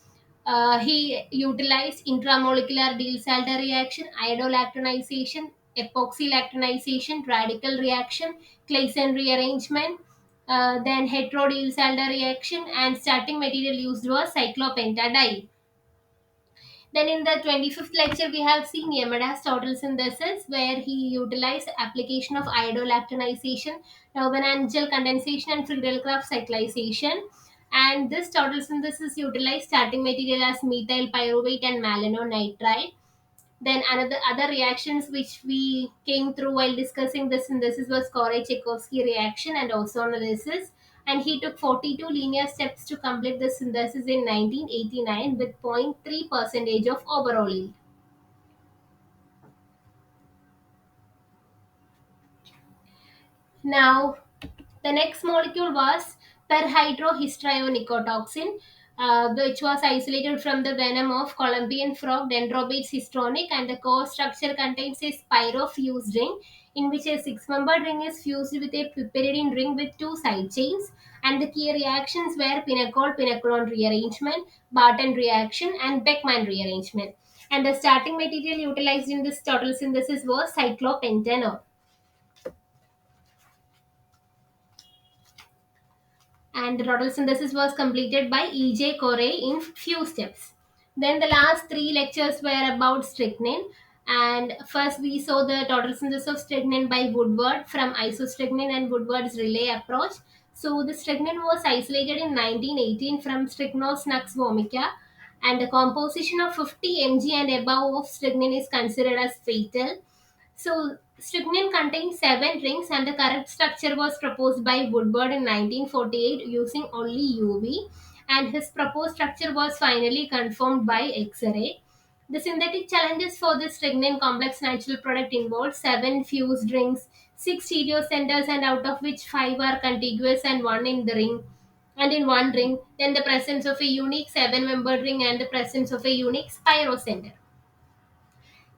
Speaker 1: he utilized intramolecular Diels-Alder reaction, iodolactonization, epoxylactonization, radical reaction, Claisen rearrangement, then hetero-Diels-Alder reaction, and starting material used was cyclopentadiene. Then in the 25th lecture, we have seen Yamada's total synthesis, where he utilized application of iodolactonization, Naumann-Angel condensation, and Friedel-Crafts cyclization. And this total synthesis utilized starting material as methyl pyruvate and malononitride. Then another other reactions which we came through while discussing the synthesis was Corey-Chaykovsky reaction and ozonolysis. And he took 42 linear steps to complete the synthesis in 1989 with 0.3 percentage of overall yield. Now, the next molecule was perhydrohistrionicottoxin, which was isolated from the venom of Columbian frog Dendrobates histronic, and the core structure contains a spirofused ring in which a six-membered ring is fused with a piperidine ring with two side chains. And the key reactions were pinacol-pinacolone rearrangement, Barton reaction, and Beckmann rearrangement. And the starting material utilized in this total synthesis was cyclopentanol. And the total synthesis was completed by E.J. Corey in few steps. Then the last three lectures were about strychnine. And first we saw the total synthesis of strychnine by Woodward from isostrychnine and Woodward's relay approach. So the strychnine was isolated in 1918 from Strychnos nux vomica, and the composition of 50 mg and above of strychnine is considered as fatal. So strychnine contains seven rings, and the correct structure was proposed by Woodward in 1948 using only UV, and his proposed structure was finally confirmed by X-ray. The synthetic challenges for this strychnine complex natural product involve seven fused rings, six stereo centers, and out of which five are contiguous and one in the ring. And in one ring, then the presence of a unique seven-membered ring and the presence of a unique spiro center.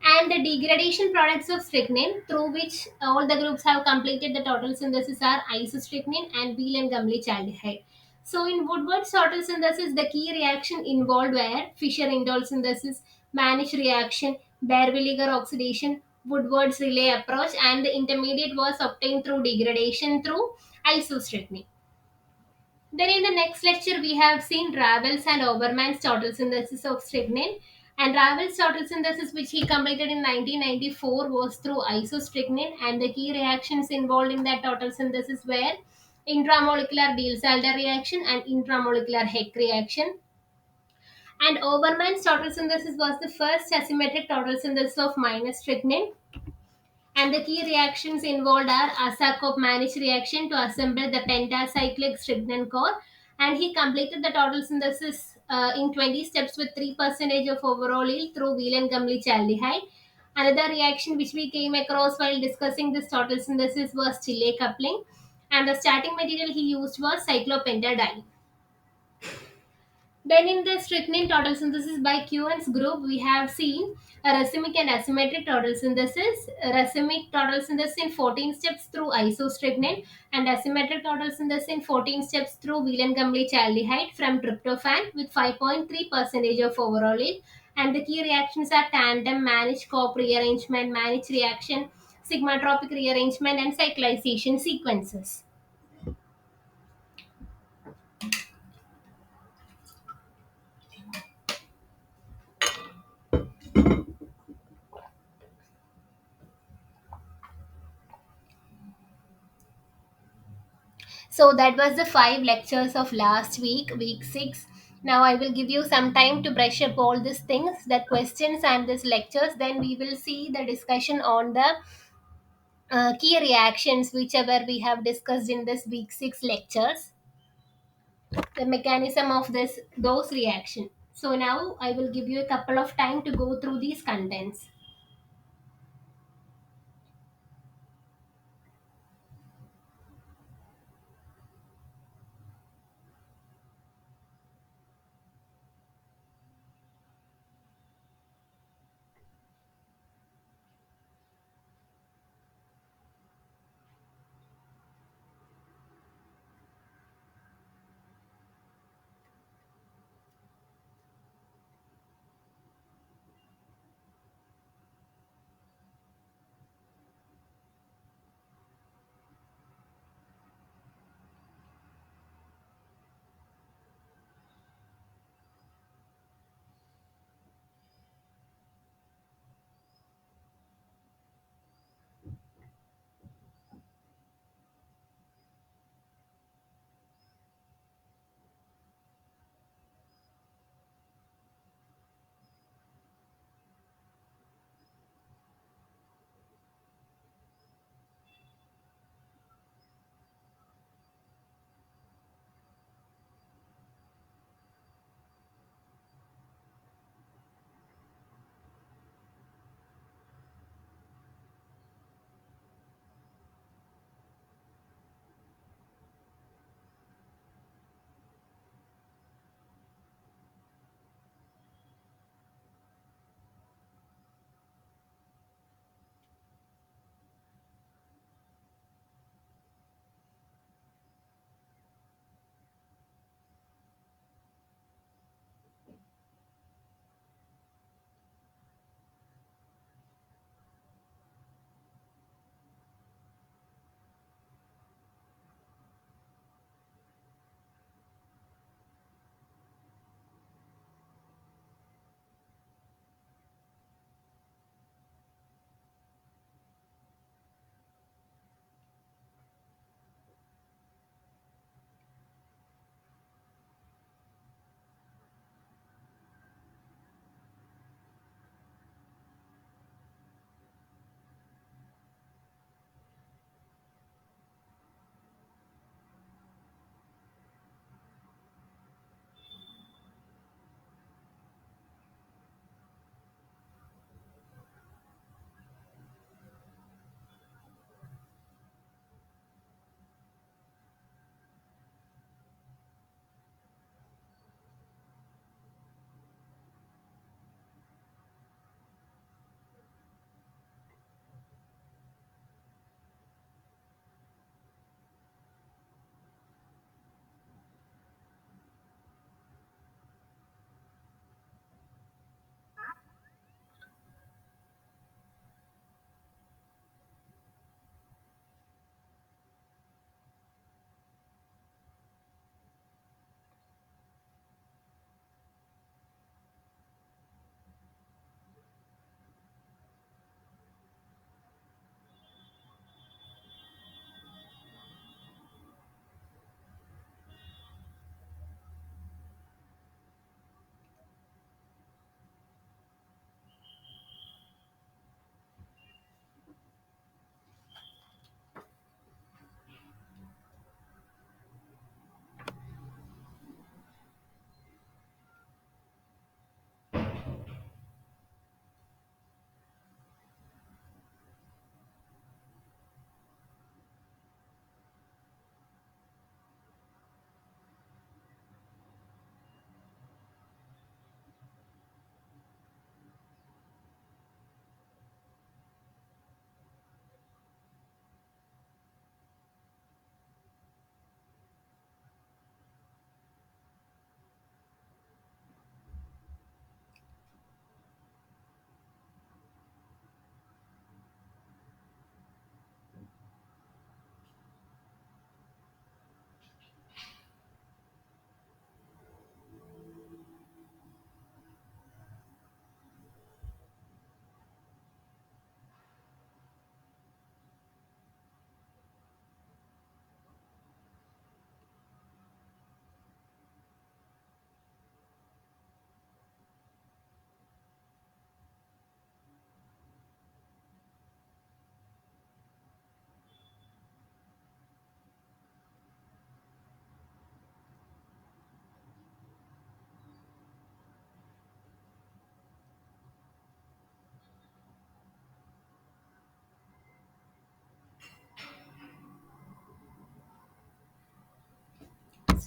Speaker 1: And the degradation products of strychnine, through which all the groups have completed the total synthesis, are isostrychnine and Wheel and Gumley So in Woodward's total synthesis, the key reaction involved were Fischer-Indol synthesis, Manish reaction, Baer-Villiger oxidation, Woodward's relay approach, and the intermediate was obtained through degradation through isostrychnine. Then in the next lecture, we have seen Ravel's and Obermann's total synthesis of strychnine. And Ravel's total synthesis, which he completed in 1994, was through isostrychnine. And the key reactions involved in that total synthesis were intramolecular Diels-Alder reaction and intramolecular Heck reaction. And Obermann's total synthesis was the first asymmetric total synthesis of minus strychnine, and the key reactions involved are Asakov-Manish reaction to assemble the pentacyclic strychnine core, and he completed the total synthesis in 20 steps with 3% of overall yield through Whelan-Gumley-Chaldehyde. Another reaction which we came across while discussing this total synthesis was Chile coupling, and the starting material he used was cyclopentadiene. Then in the strychnine total synthesis by Q&'s group, we have seen a racemic and asymmetric total synthesis. A racemic total synthesis in 14 steps through isostrychnine, and asymmetric total synthesis in 14 steps through Whelan-Gumley-Chaldehyde from tryptophan with 5.3% of overall yield. And the key reactions are tandem, Manish Cope rearrangement, Manish reaction, sigmatropic rearrangement, and cyclization sequences. So that was the five lectures of last week, week six. Now I will give you some time to brush up all these things, the questions and these lectures. Then we will see the discussion on the key reactions, whichever we have discussed in this week six lectures, the mechanism of this those reactions. So now I will give you a couple of time to go through these contents.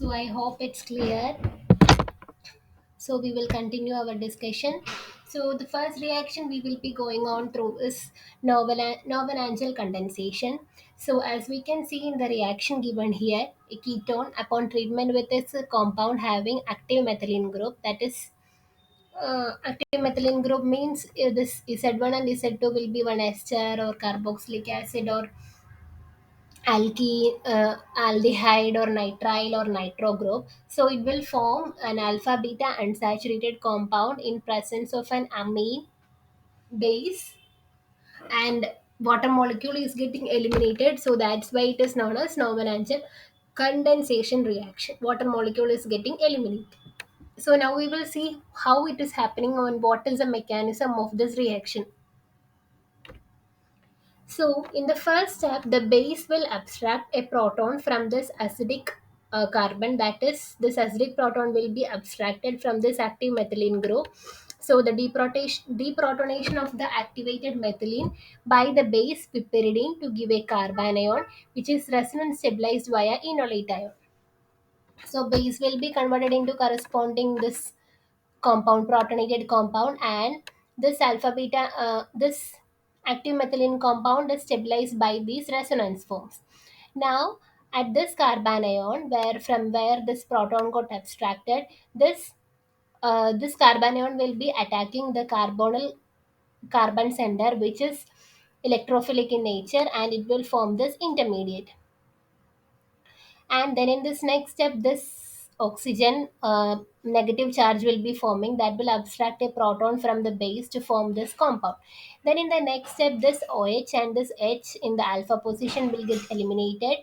Speaker 1: So I hope it's clear. So we will continue our discussion. So the first reaction we will be going on through is novel angel condensation. So as we can see in the reaction given here, a ketone upon treatment with its compound having active methylene group, that is active methylene group means this Z1 and Z2 will be one ester or carboxylic acid or aldehyde or nitrile or nitro group. So it will form an alpha beta unsaturated compound in presence of an amine base, and water molecule is getting eliminated. So that's why it is known as Norman-Angel condensation reaction. Water molecule is getting eliminated. So now we will see how it is happening and what is the mechanism of this reaction. So, in the first step, the base will abstract a proton from this acidic carbon. That is, this acidic proton will be abstracted from this active methylene group. So, the deprotonation of the activated methylene by the base piperidine to give a carbanion, which is resonance stabilized via enolate ion. So, base will be converted into corresponding this compound, protonated compound, and this active methylene compound is stabilized by these resonance forms. Now at this carbanion, where this proton got abstracted, this carbanion will be attacking the carbon center, which is electrophilic in nature, and it will form this intermediate. And then in this next step, this oxygen negative charge will be forming, that will abstract a proton from the base to form this compound. Then in the next step, this OH and this H in the alpha position will get eliminated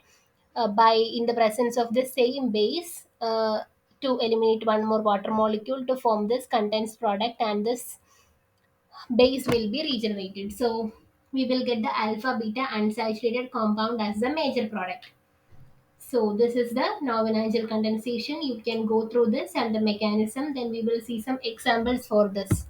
Speaker 1: by in the presence of the same base to eliminate one more water molecule to form this condensed product, and this base will be regenerated. So we will get the alpha beta unsaturated compound as the major product. So this is the novel condensation. You can go through this and the mechanism. Then we will see some examples for this.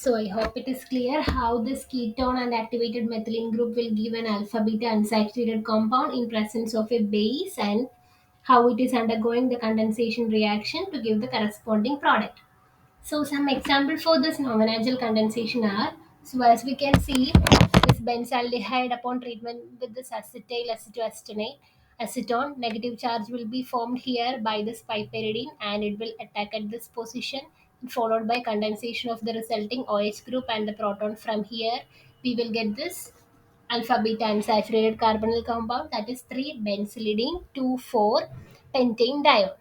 Speaker 1: So I hope it is clear how this ketone and activated methylene group will give an alpha beta unsaturated compound in presence of a base, and how it is undergoing the condensation reaction to give the corresponding product. So some example for this nominal condensation are, so as we can see, this benzaldehyde upon treatment with this acetyl acetoacetonate acetone, negative charge will be formed here by this piperidine and it will attack at this position, followed by condensation of the resulting OH group and the proton. From here we will get this alpha beta unsaturated carbonyl compound, that is 3 benzylidene 2,4 pentane diol.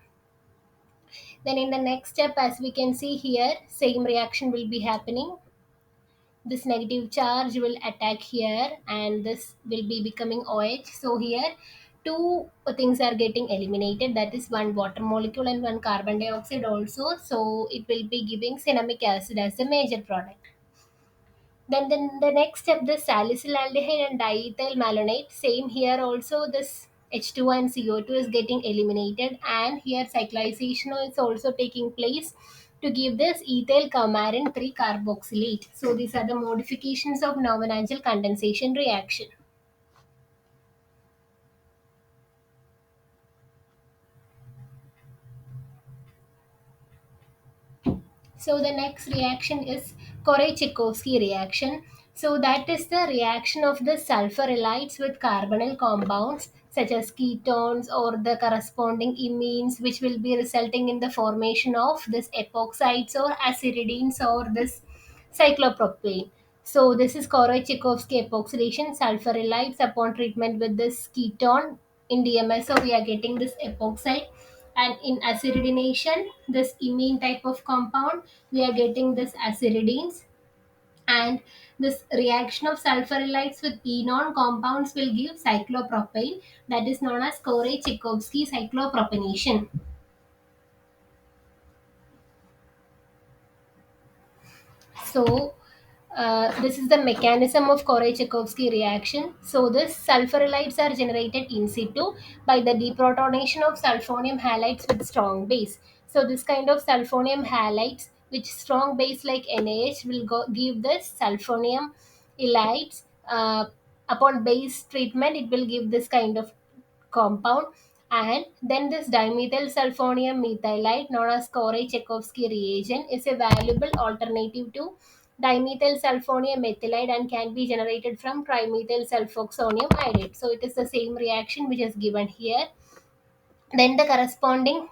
Speaker 1: Then in the next step, as we can see here, same reaction will be happening. This negative charge will attack here and this will be becoming OH. So here two things are getting eliminated, that is one water molecule and one carbon dioxide also. So it will be giving cinnamic acid as the major product. Then the next step, the salicylaldehyde and diethyl malonate. Same here also, this H2 and CO2 is getting eliminated, and here cyclization is also taking place to give this ethyl coumarin 3 carboxylate. So these are the modifications of nominal condensation reaction. So the next reaction is Korey-Chaykovsky reaction. So that is the reaction of the sulfur halides with carbonyl compounds such as ketones or the corresponding imines, which will be resulting in the formation of this epoxides or aciridines or this cyclopropane. So this is Korey-Chaykovsky epoxidation, sulfur halides upon treatment with this ketone in DMS. So we are getting this epoxide, and in aciridination, this imine type of compound, we are getting this aciridines, and this reaction of sulfur halides with enone compounds will give cyclopropane, that is known as Korey-Chaykovsky cyclopropanation. So, this is the mechanism of Korey-Chaykovsky reaction. So, this sulfur halides are generated in situ by the deprotonation of sulfonium halides with strong base. So, this kind of sulfonium halides, which strong base like NaH, will give this sulfonium halides. Upon base treatment, it will give this kind of compound, and then this dimethyl sulfonium methylide known as Korey-Chaykovsky reagent is a valuable alternative to dimethyl sulfonium methylide and can be generated from trimethyl sulfoxonium iodide. So it is the same reaction which is given here. Then the corresponding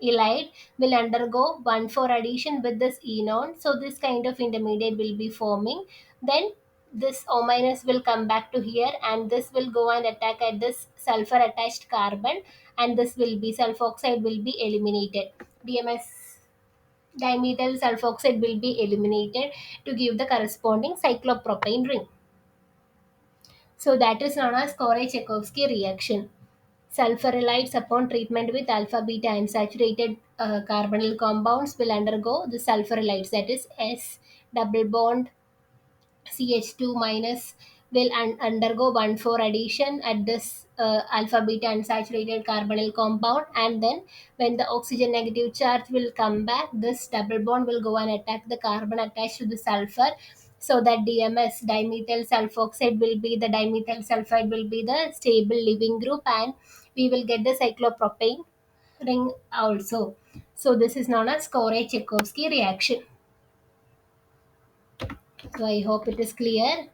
Speaker 1: elide will undergo 1,4 addition with this enone. So this kind of intermediate will be forming. Then this O minus will come back to here and this will go and attack at this sulfur attached carbon, and this will be sulfoxide will be eliminated. DMS dimethyl sulfoxide will be eliminated to give the corresponding cyclopropane ring. So that is known as Korey-Chaykovsky reaction. Sulfur halides upon treatment with alpha beta unsaturated carbonyl compounds will undergo the sulfur halides, that is S double bond CH2 minus will undergo 1,4 addition at this alpha beta unsaturated carbonyl compound, and then when the oxygen negative charge will come back, this double bond will go and attack the carbon attached to the sulfur, so that DMS dimethyl sulfoxide will be the dimethyl sulfide will be the stable living group, and we will get the cyclopropane ring also. So this is known as Korey-Chaykovsky reaction. So I hope it is clear.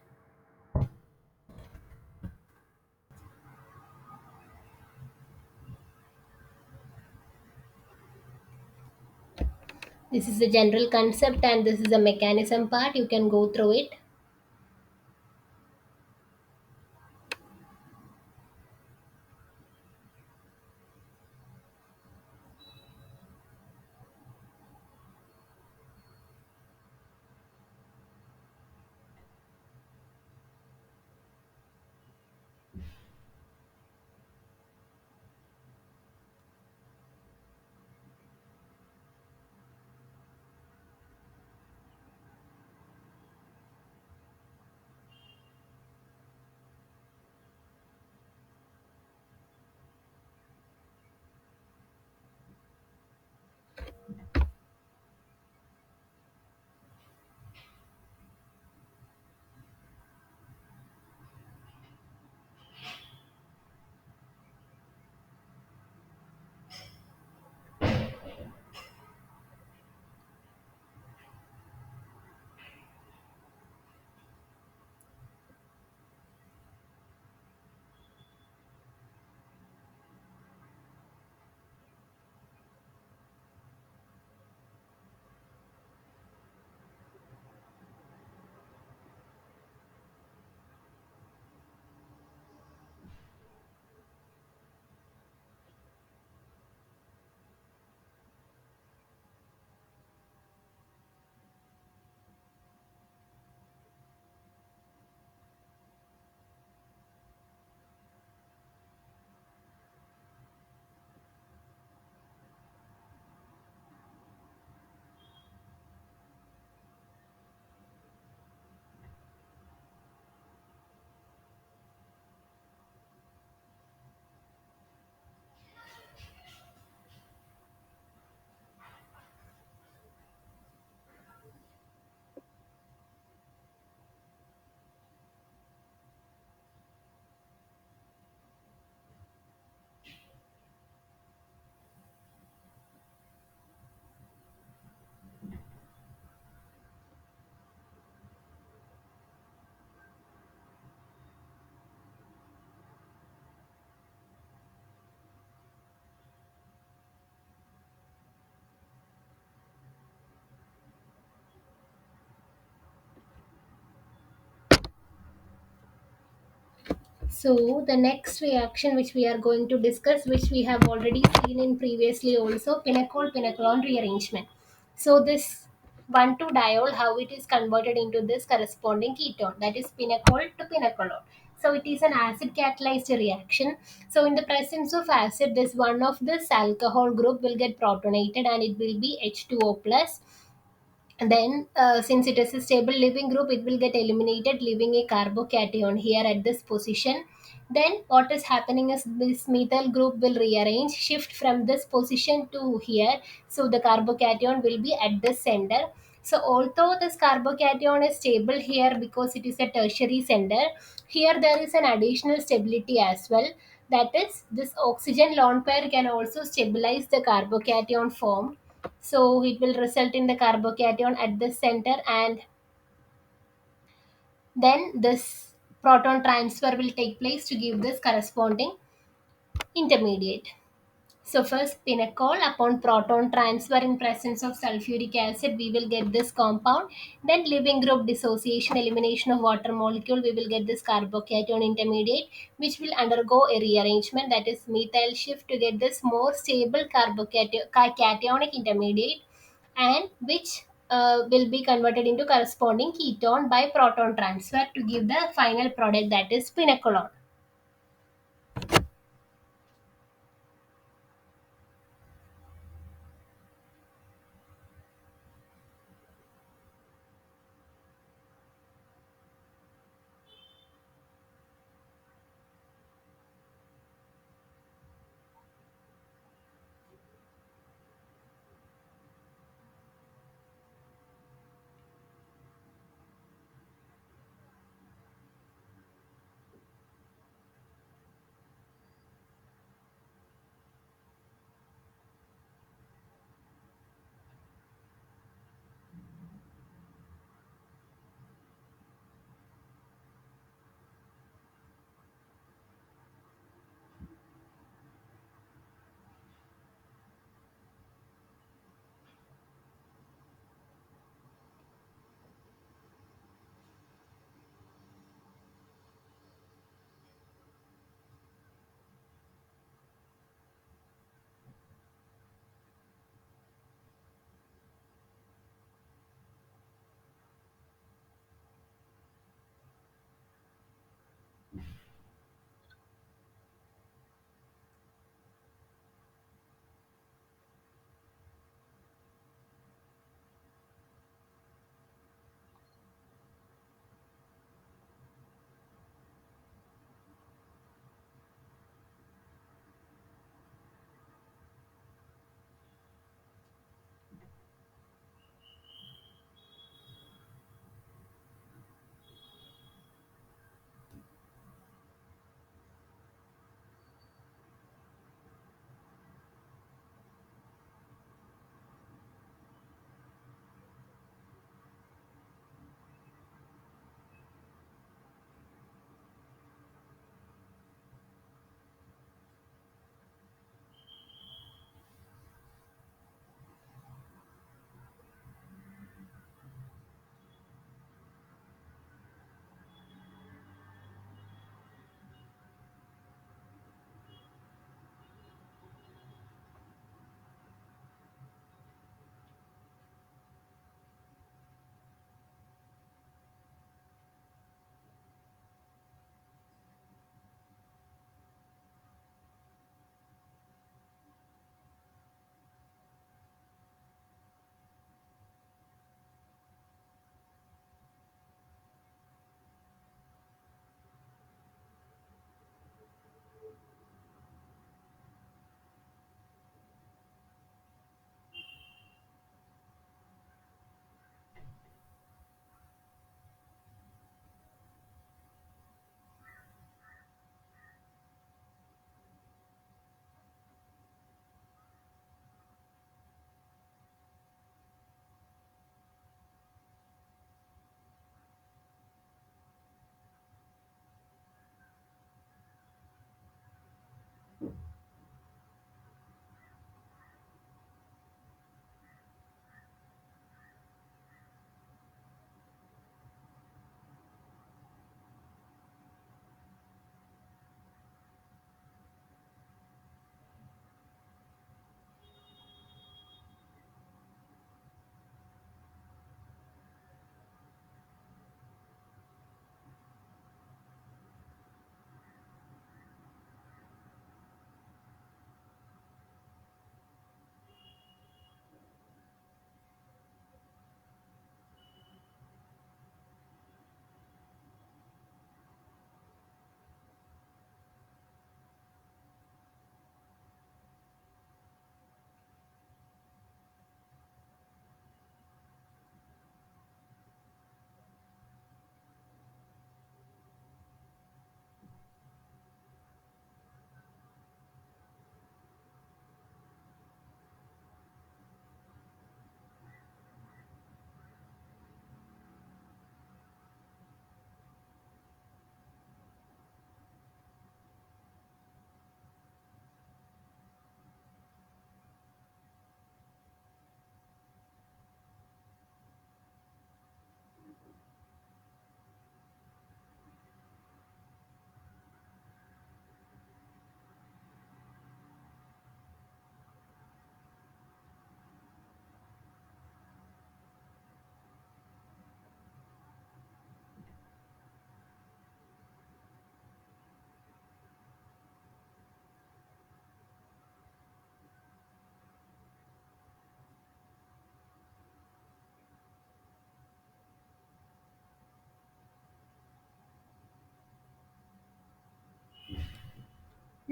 Speaker 1: This is the general concept and this is the mechanism part. You can go through it. So the next reaction which we are going to discuss, which we have already seen in previously also, pinacol rearrangement. So this 1,2 diol, how it is converted into this corresponding ketone, that is pinacol to pinacolone. So it is an acid catalyzed reaction. So in the presence of acid, this one of this alcohol group will get protonated and it will be H2O plus. Then since it is a stable living group, it will get eliminated, leaving a carbocation here at this position. Then what is happening is this methyl group will rearrange, shift from this position to here, so the carbocation will be at the center. So although this carbocation is stable here because it is a tertiary center, here there is an additional stability as well. That is, this oxygen lone pair can also stabilize the carbocation formed, so it will result in the carbocation at the center, and then this proton transfer will take place to give this corresponding intermediate. So first pinacol, upon proton transfer in presence of sulfuric acid, we will get this compound. Then living group dissociation, elimination of water molecule, we will get this carbocation intermediate, which will undergo a rearrangement, that is methyl shift, to get this more stable cationic intermediate, and which will be converted into corresponding ketone by proton transfer to give the final product, that is pinacolone.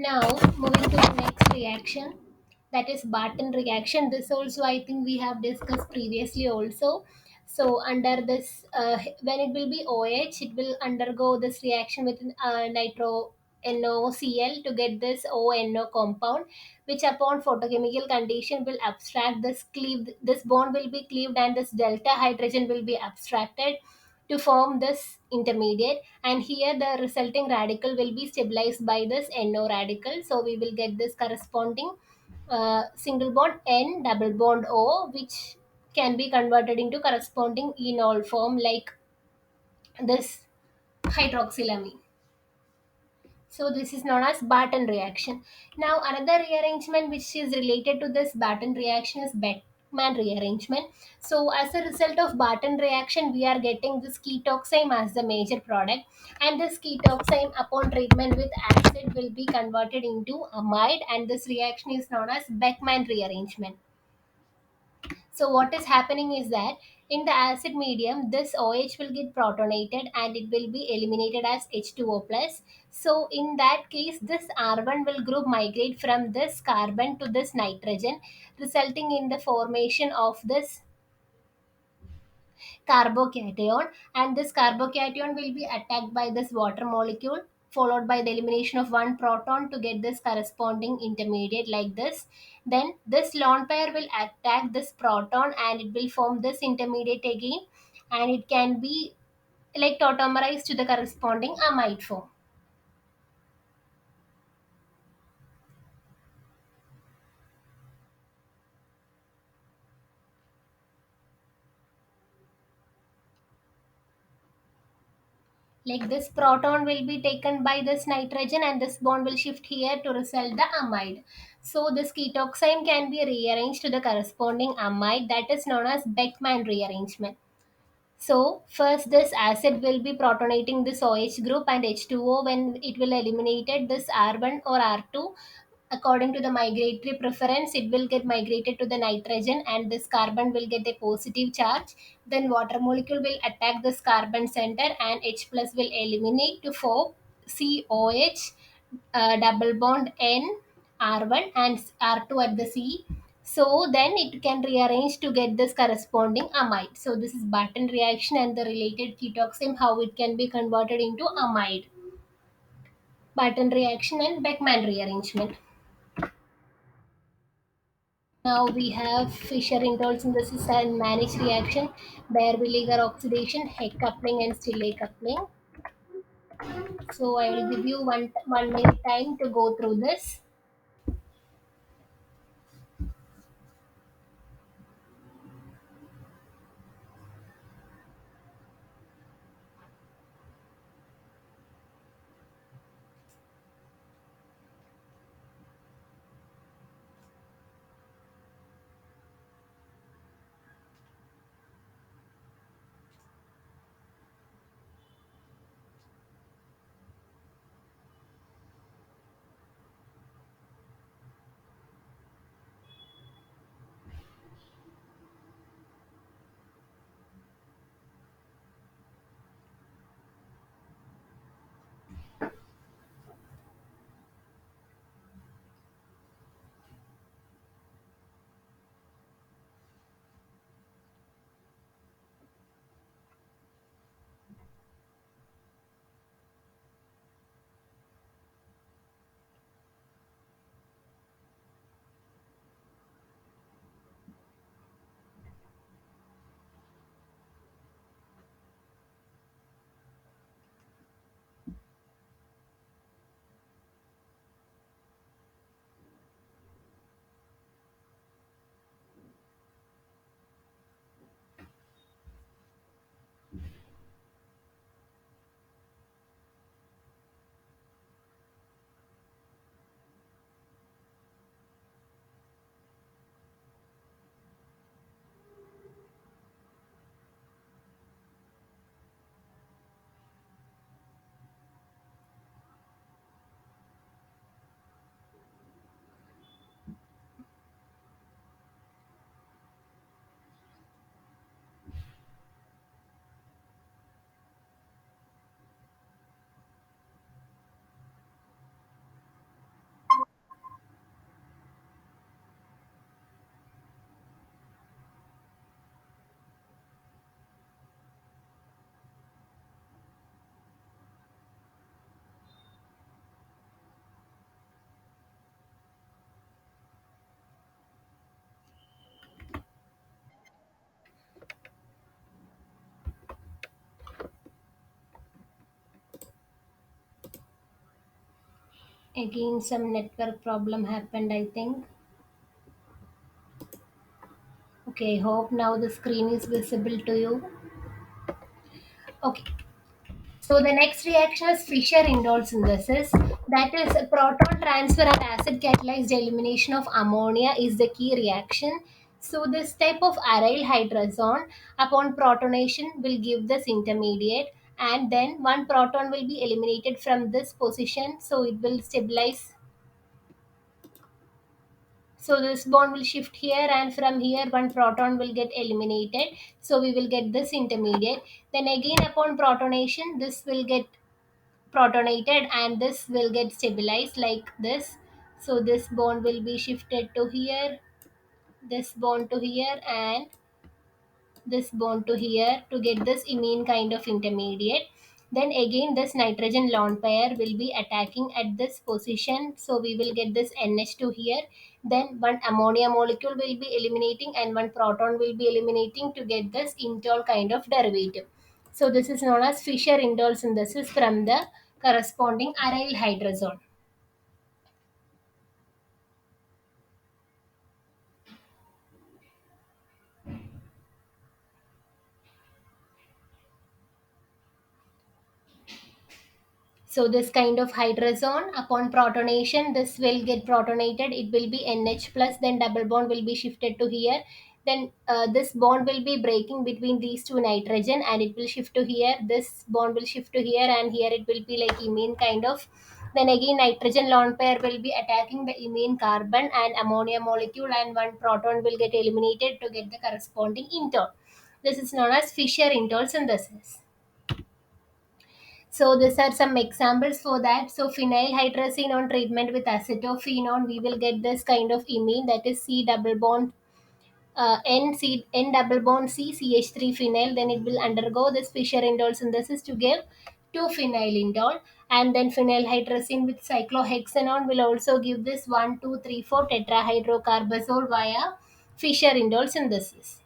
Speaker 1: Now, moving to the next reaction, that is Barton reaction. This also I think we have discussed previously also. So, under this, when it will be OH, it will undergo this reaction with nitro NOCl to get this ONO compound, which upon photochemical condition will abstract this cleave. This bond will be cleaved, and this delta hydrogen will be abstracted to form this intermediate, and here the resulting radical will be stabilized by this NO radical. So we will get this corresponding single bond N double bond O, which can be converted into corresponding enol form like this hydroxylamine. So this is known as Barton reaction. Now another rearrangement which is related to this Barton reaction is Beckmann rearrangement. So as a result of Barton reaction, we are getting this ketoxime as the major product, and this ketoxime upon treatment with acid will be converted into amide, and this reaction is known as Beckmann rearrangement. So what is happening is that in the acid medium, this OH will get protonated and it will be eliminated as H2O plus. So in that case, this R1 will group migrate from this carbon to this nitrogen, resulting in the formation of this carbocation, and this carbocation will be attacked by this water molecule, followed by the elimination of one proton to get this corresponding intermediate like this. Then this lone pair will attack this proton and it will form this intermediate again, and it can be like tautomerized to the corresponding amide form. Like this proton will be taken by this nitrogen and this bond will shift here to result the amide. So this ketoxime can be rearranged to the corresponding amide, that is known as Beckmann rearrangement. So first this acid will be protonating this OH group and H2O. When it will eliminated this R1 or R2, according to the migratory preference, it will get migrated to the nitrogen and this carbon will get a positive charge. Then water molecule will attack this carbon center and H plus will eliminate to form COH, double bond N, R1 and R2 at the C. So then it can rearrange to get this corresponding amide. So this is Barton reaction and the related ketoxime, how it can be converted into amide. Barton reaction and Beckmann rearrangement. Now we have Fischer-Intold synthesis and managed reaction, Baeyer-Villiger oxidation, Heck coupling and Stille coupling. So I will give you one minute time to go through this. Again, some network problem happened, I think. Okay, hope now the screen is visible to you. Okay, so the next reaction is Fischer-Indol synthesis. That is, proton transfer and acid catalyzed elimination of ammonia is the key reaction. So this type of aryl hydrazone upon protonation will give this intermediate, and then one proton will be eliminated from this position, so it will stabilize. So this bond will shift here, and from here one proton will get eliminated. So we will get this intermediate. Then again upon protonation, this will get protonated and this will get stabilized like this. So this bond will be shifted to here, this bond to here, and this bond to here to get this imine kind of intermediate. Then again this nitrogen lone pair will be attacking at this position, so we will get this NH2 here. Then one ammonia molecule will be eliminating and one proton will be eliminating to get this indol kind of derivative. So this is known as Fischer indol synthesis from the corresponding aryl hydrazone. So this kind of hydrazone upon protonation, this will get protonated. It will be NH plus, then double bond will be shifted to here. Then this bond will be breaking between these two nitrogen and it will shift to here. This bond will shift to here and here it will be like imine kind of. Then again nitrogen lone pair will be attacking the imine carbon and ammonia molecule, and one proton will get eliminated to get the corresponding intol. This is known as Fischer intol synthesis. So these are some examples for that. So phenylhydrazine on treatment with acetophenone, we will get this kind of imine, that is C double bond N double bond C CH3 phenyl. Then it will undergo this Fischer indol synthesis to give 2 phenyl indol, and then phenylhydrazine with cyclohexanone will also give this 1 2 3 4 tetrahydrocarbazole via Fischer indol synthesis.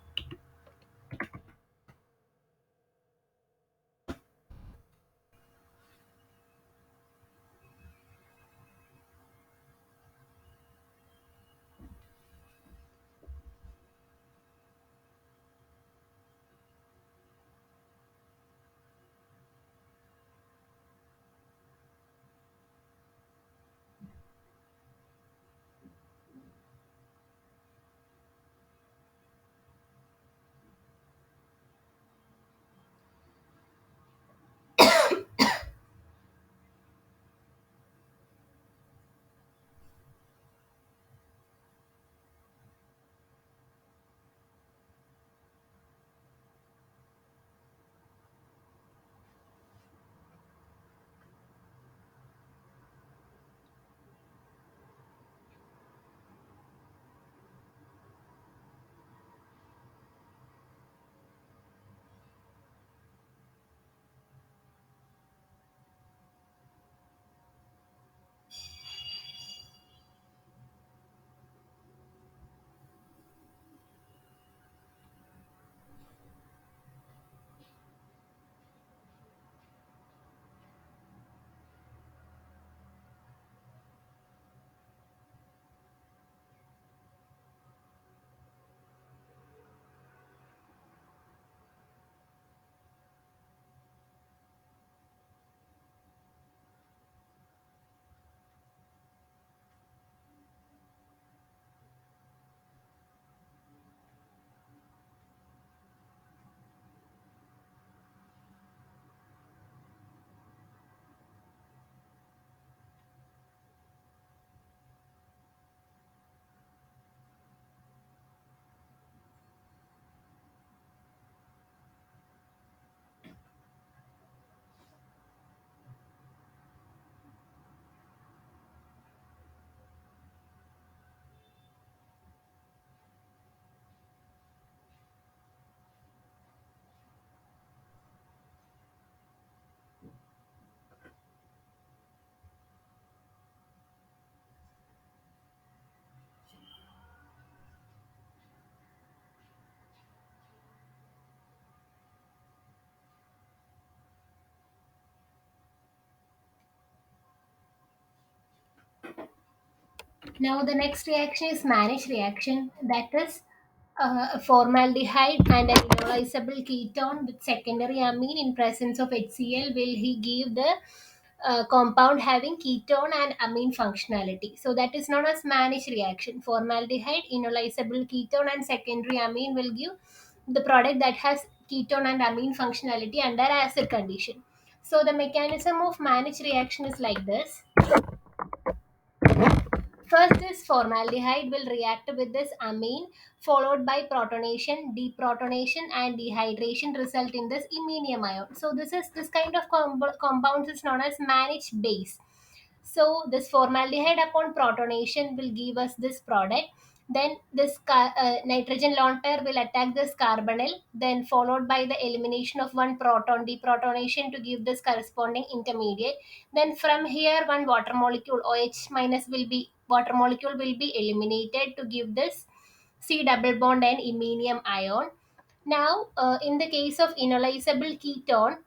Speaker 1: Now the next reaction is managed reaction, that is formaldehyde and an ionizable ketone with secondary amine in presence of HCl will he give the compound having ketone and amine functionality. So that is known as managed reaction. Formaldehyde, ionizable ketone and secondary amine will give the product that has ketone and amine functionality under acid condition. So the mechanism of managed reaction is like this. First, this formaldehyde will react with this amine, followed by protonation, deprotonation, and dehydration, result in this iminium ion. So this kind of compounds is known as managed base. So this formaldehyde upon protonation will give us this product. Then this nitrogen lone pair will attack this carbonyl, then followed by the elimination of one proton, deprotonation to give this corresponding intermediate. Then from here one water molecule OH minus will be water molecule will be eliminated to give this C double bond and iminium ion. Now in the case of enolizable ketone,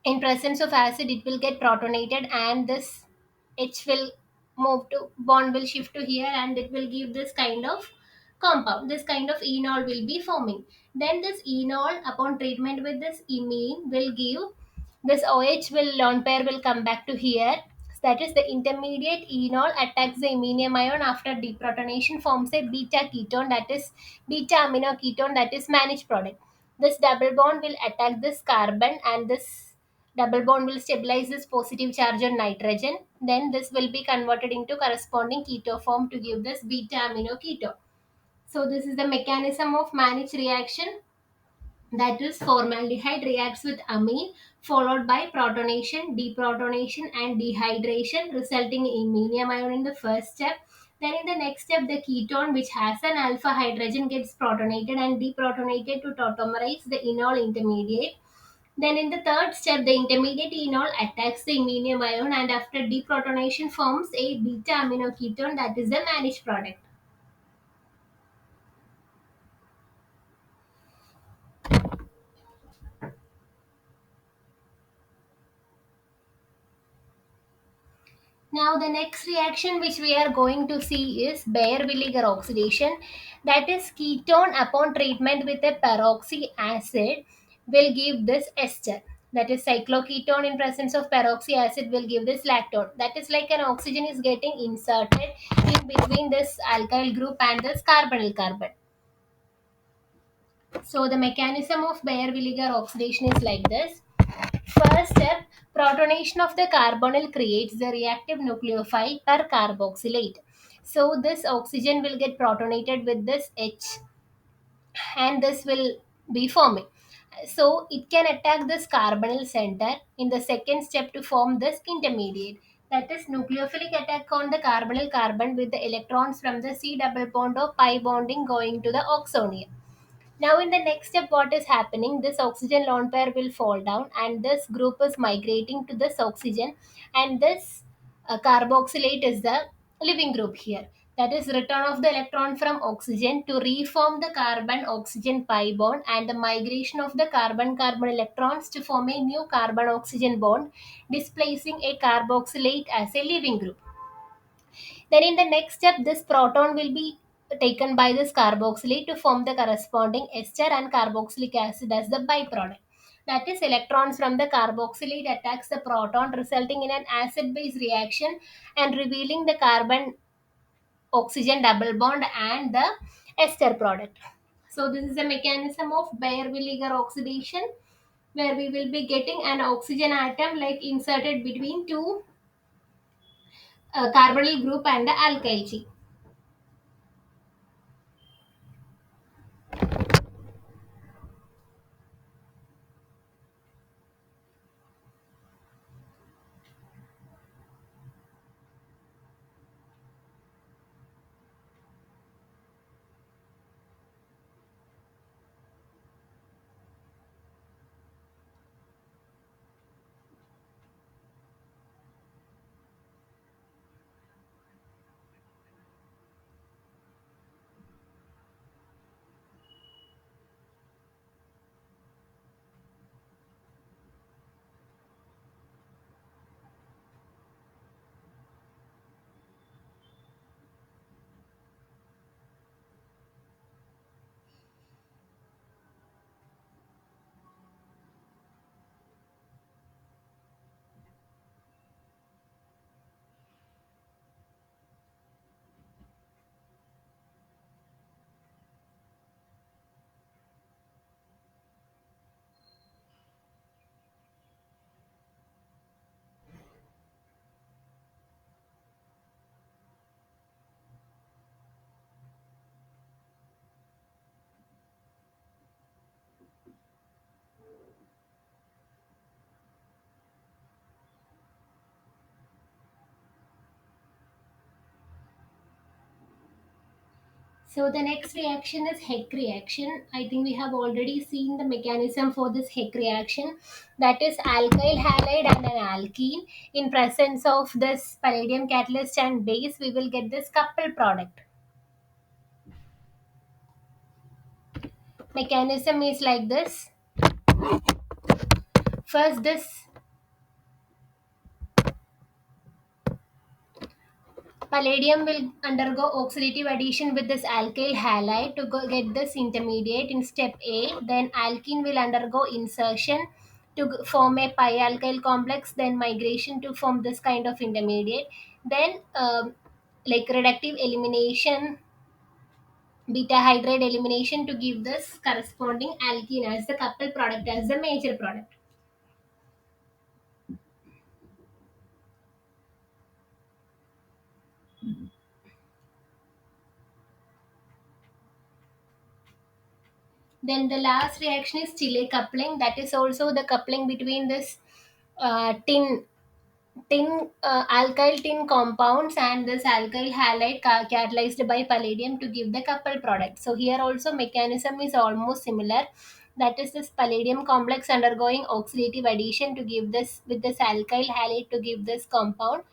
Speaker 1: in presence of acid it will get protonated and this H will move to bond will shift to here and it will give this kind of compound. This kind of enol will be forming. Then this enol upon treatment with this imine will give this OH will lone pair will come back to here. That is the intermediate enol attacks the iminium ion after deprotonation, forms a beta ketone, that is beta amino ketone, that is managed product. This double bond will attack this carbon and this double bond will stabilize this positive charge on nitrogen. Then this will be converted into corresponding keto form to give this beta amino ketone. So this is the mechanism of managed reaction, that is formaldehyde reacts with amine followed by protonation, deprotonation and dehydration resulting in iminium ion in the first step. Then in the next step the ketone which has an alpha hydrogen gets protonated and deprotonated to tautomerize the enol intermediate. Then in the third step, the intermediate enol attacks the iminium ion and after deprotonation forms a beta aminoketone, that is the managed product. Now the next reaction which we are going to see is Baeyer-Villiger oxidation, that is ketone upon treatment with a peroxy acid will give this ester. That is cycloketone in presence of peroxy acid will give this lactone. That is like an oxygen is getting inserted in between this alkyl group and this carbonyl carbon. So the mechanism of Baeyer-Villiger oxidation is like this. First step, protonation of the carbonyl creates the reactive nucleophile percarboxylate. So this oxygen will get protonated with this H and this will be forming. So it can attack this carbonyl center in the second step to form this intermediate. That is nucleophilic attack on the carbonyl carbon with the electrons from the C double bond or pi bonding going to the oxonium. Now, in the next step, what is happening? This oxygen lone pair will fall down, and this group is migrating to this oxygen, and this carboxylate is the living group here. That is return of the electron from oxygen to reform the carbon oxygen pi bond, and the migration of the carbon carbon electrons to form a new carbon oxygen bond, displacing a carboxylate as a living group. Then in the next step, this proton will be taken by this carboxylate to form the corresponding ester and carboxylic acid as the byproduct. That is, electrons from the carboxylate attacks the proton, resulting in an acid-base reaction and revealing the carbon oxygen double bond and the ester product. So this is the mechanism of Baeyer-Villiger oxidation, where we will be getting an oxygen atom like inserted between two carbonyl group and the alkyl G. So the next reaction is Heck reaction. I think we have already seen the mechanism for this Heck reaction. That is alkyl halide and an alkene. In presence of this palladium catalyst and base, we will get this coupled product. Mechanism is like this. First, this palladium will undergo oxidative addition with this alkyl halide to get this intermediate in step A. Then alkene will undergo insertion to form a pi alkyl complex. Then migration to form this kind of intermediate. Then like reductive elimination, beta hydride elimination to give this corresponding alkene as the coupled product, as the major product. Then the last reaction is Chile coupling. That is also the coupling between this alkyl tin compounds and this alkyl halide catalyzed by palladium to give the coupled product. So here also mechanism is almost similar. That is this palladium complex undergoing oxidative addition to give this with this alkyl halide to give this compound.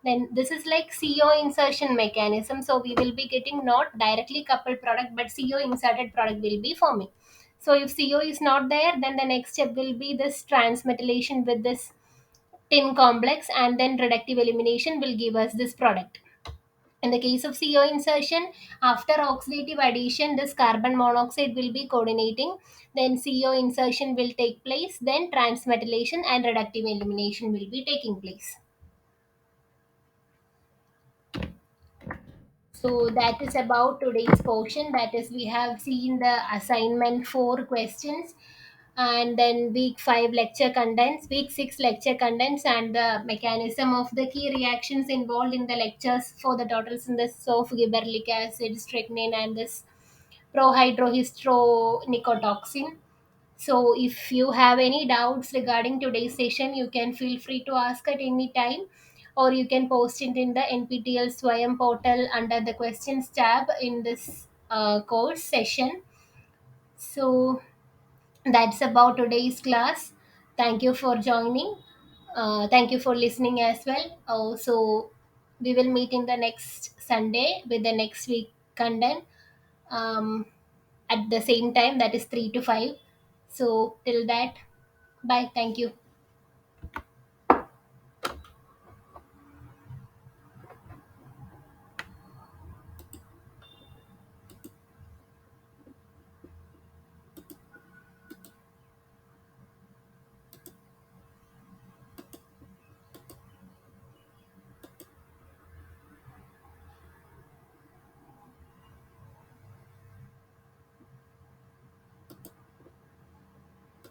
Speaker 1: Then this is like CO insertion mechanism. So we will be getting not directly coupled product but CO inserted product will be forming. So if CO is not there, then the next step will be this transmetallation with this tin complex, and then reductive elimination will give us this product. In the case of CO insertion, after oxidative addition, this carbon monoxide will be coordinating. Then CO insertion will take place. Then transmetallation and reductive elimination will be taking place. So that is about today's portion. That is, we have seen the assignment 4 questions, and then week 5 lecture contents, week 6 lecture contents, and the mechanism of the key reactions involved in the lectures for the total synthesis of gibberellic acid, strychnine, and this prohydrohystronicottoxin. So, if you have any doubts regarding today's session, you can feel free to ask at any time, or you can post it in the NPTL Swayam portal under the questions tab in this course session. So, that's about today's class. Thank you for joining. Thank you for listening as well. So, we will meet in the next Sunday with the next week content. Um, at the same time, that is 3 to 5. So till that, bye, thank you.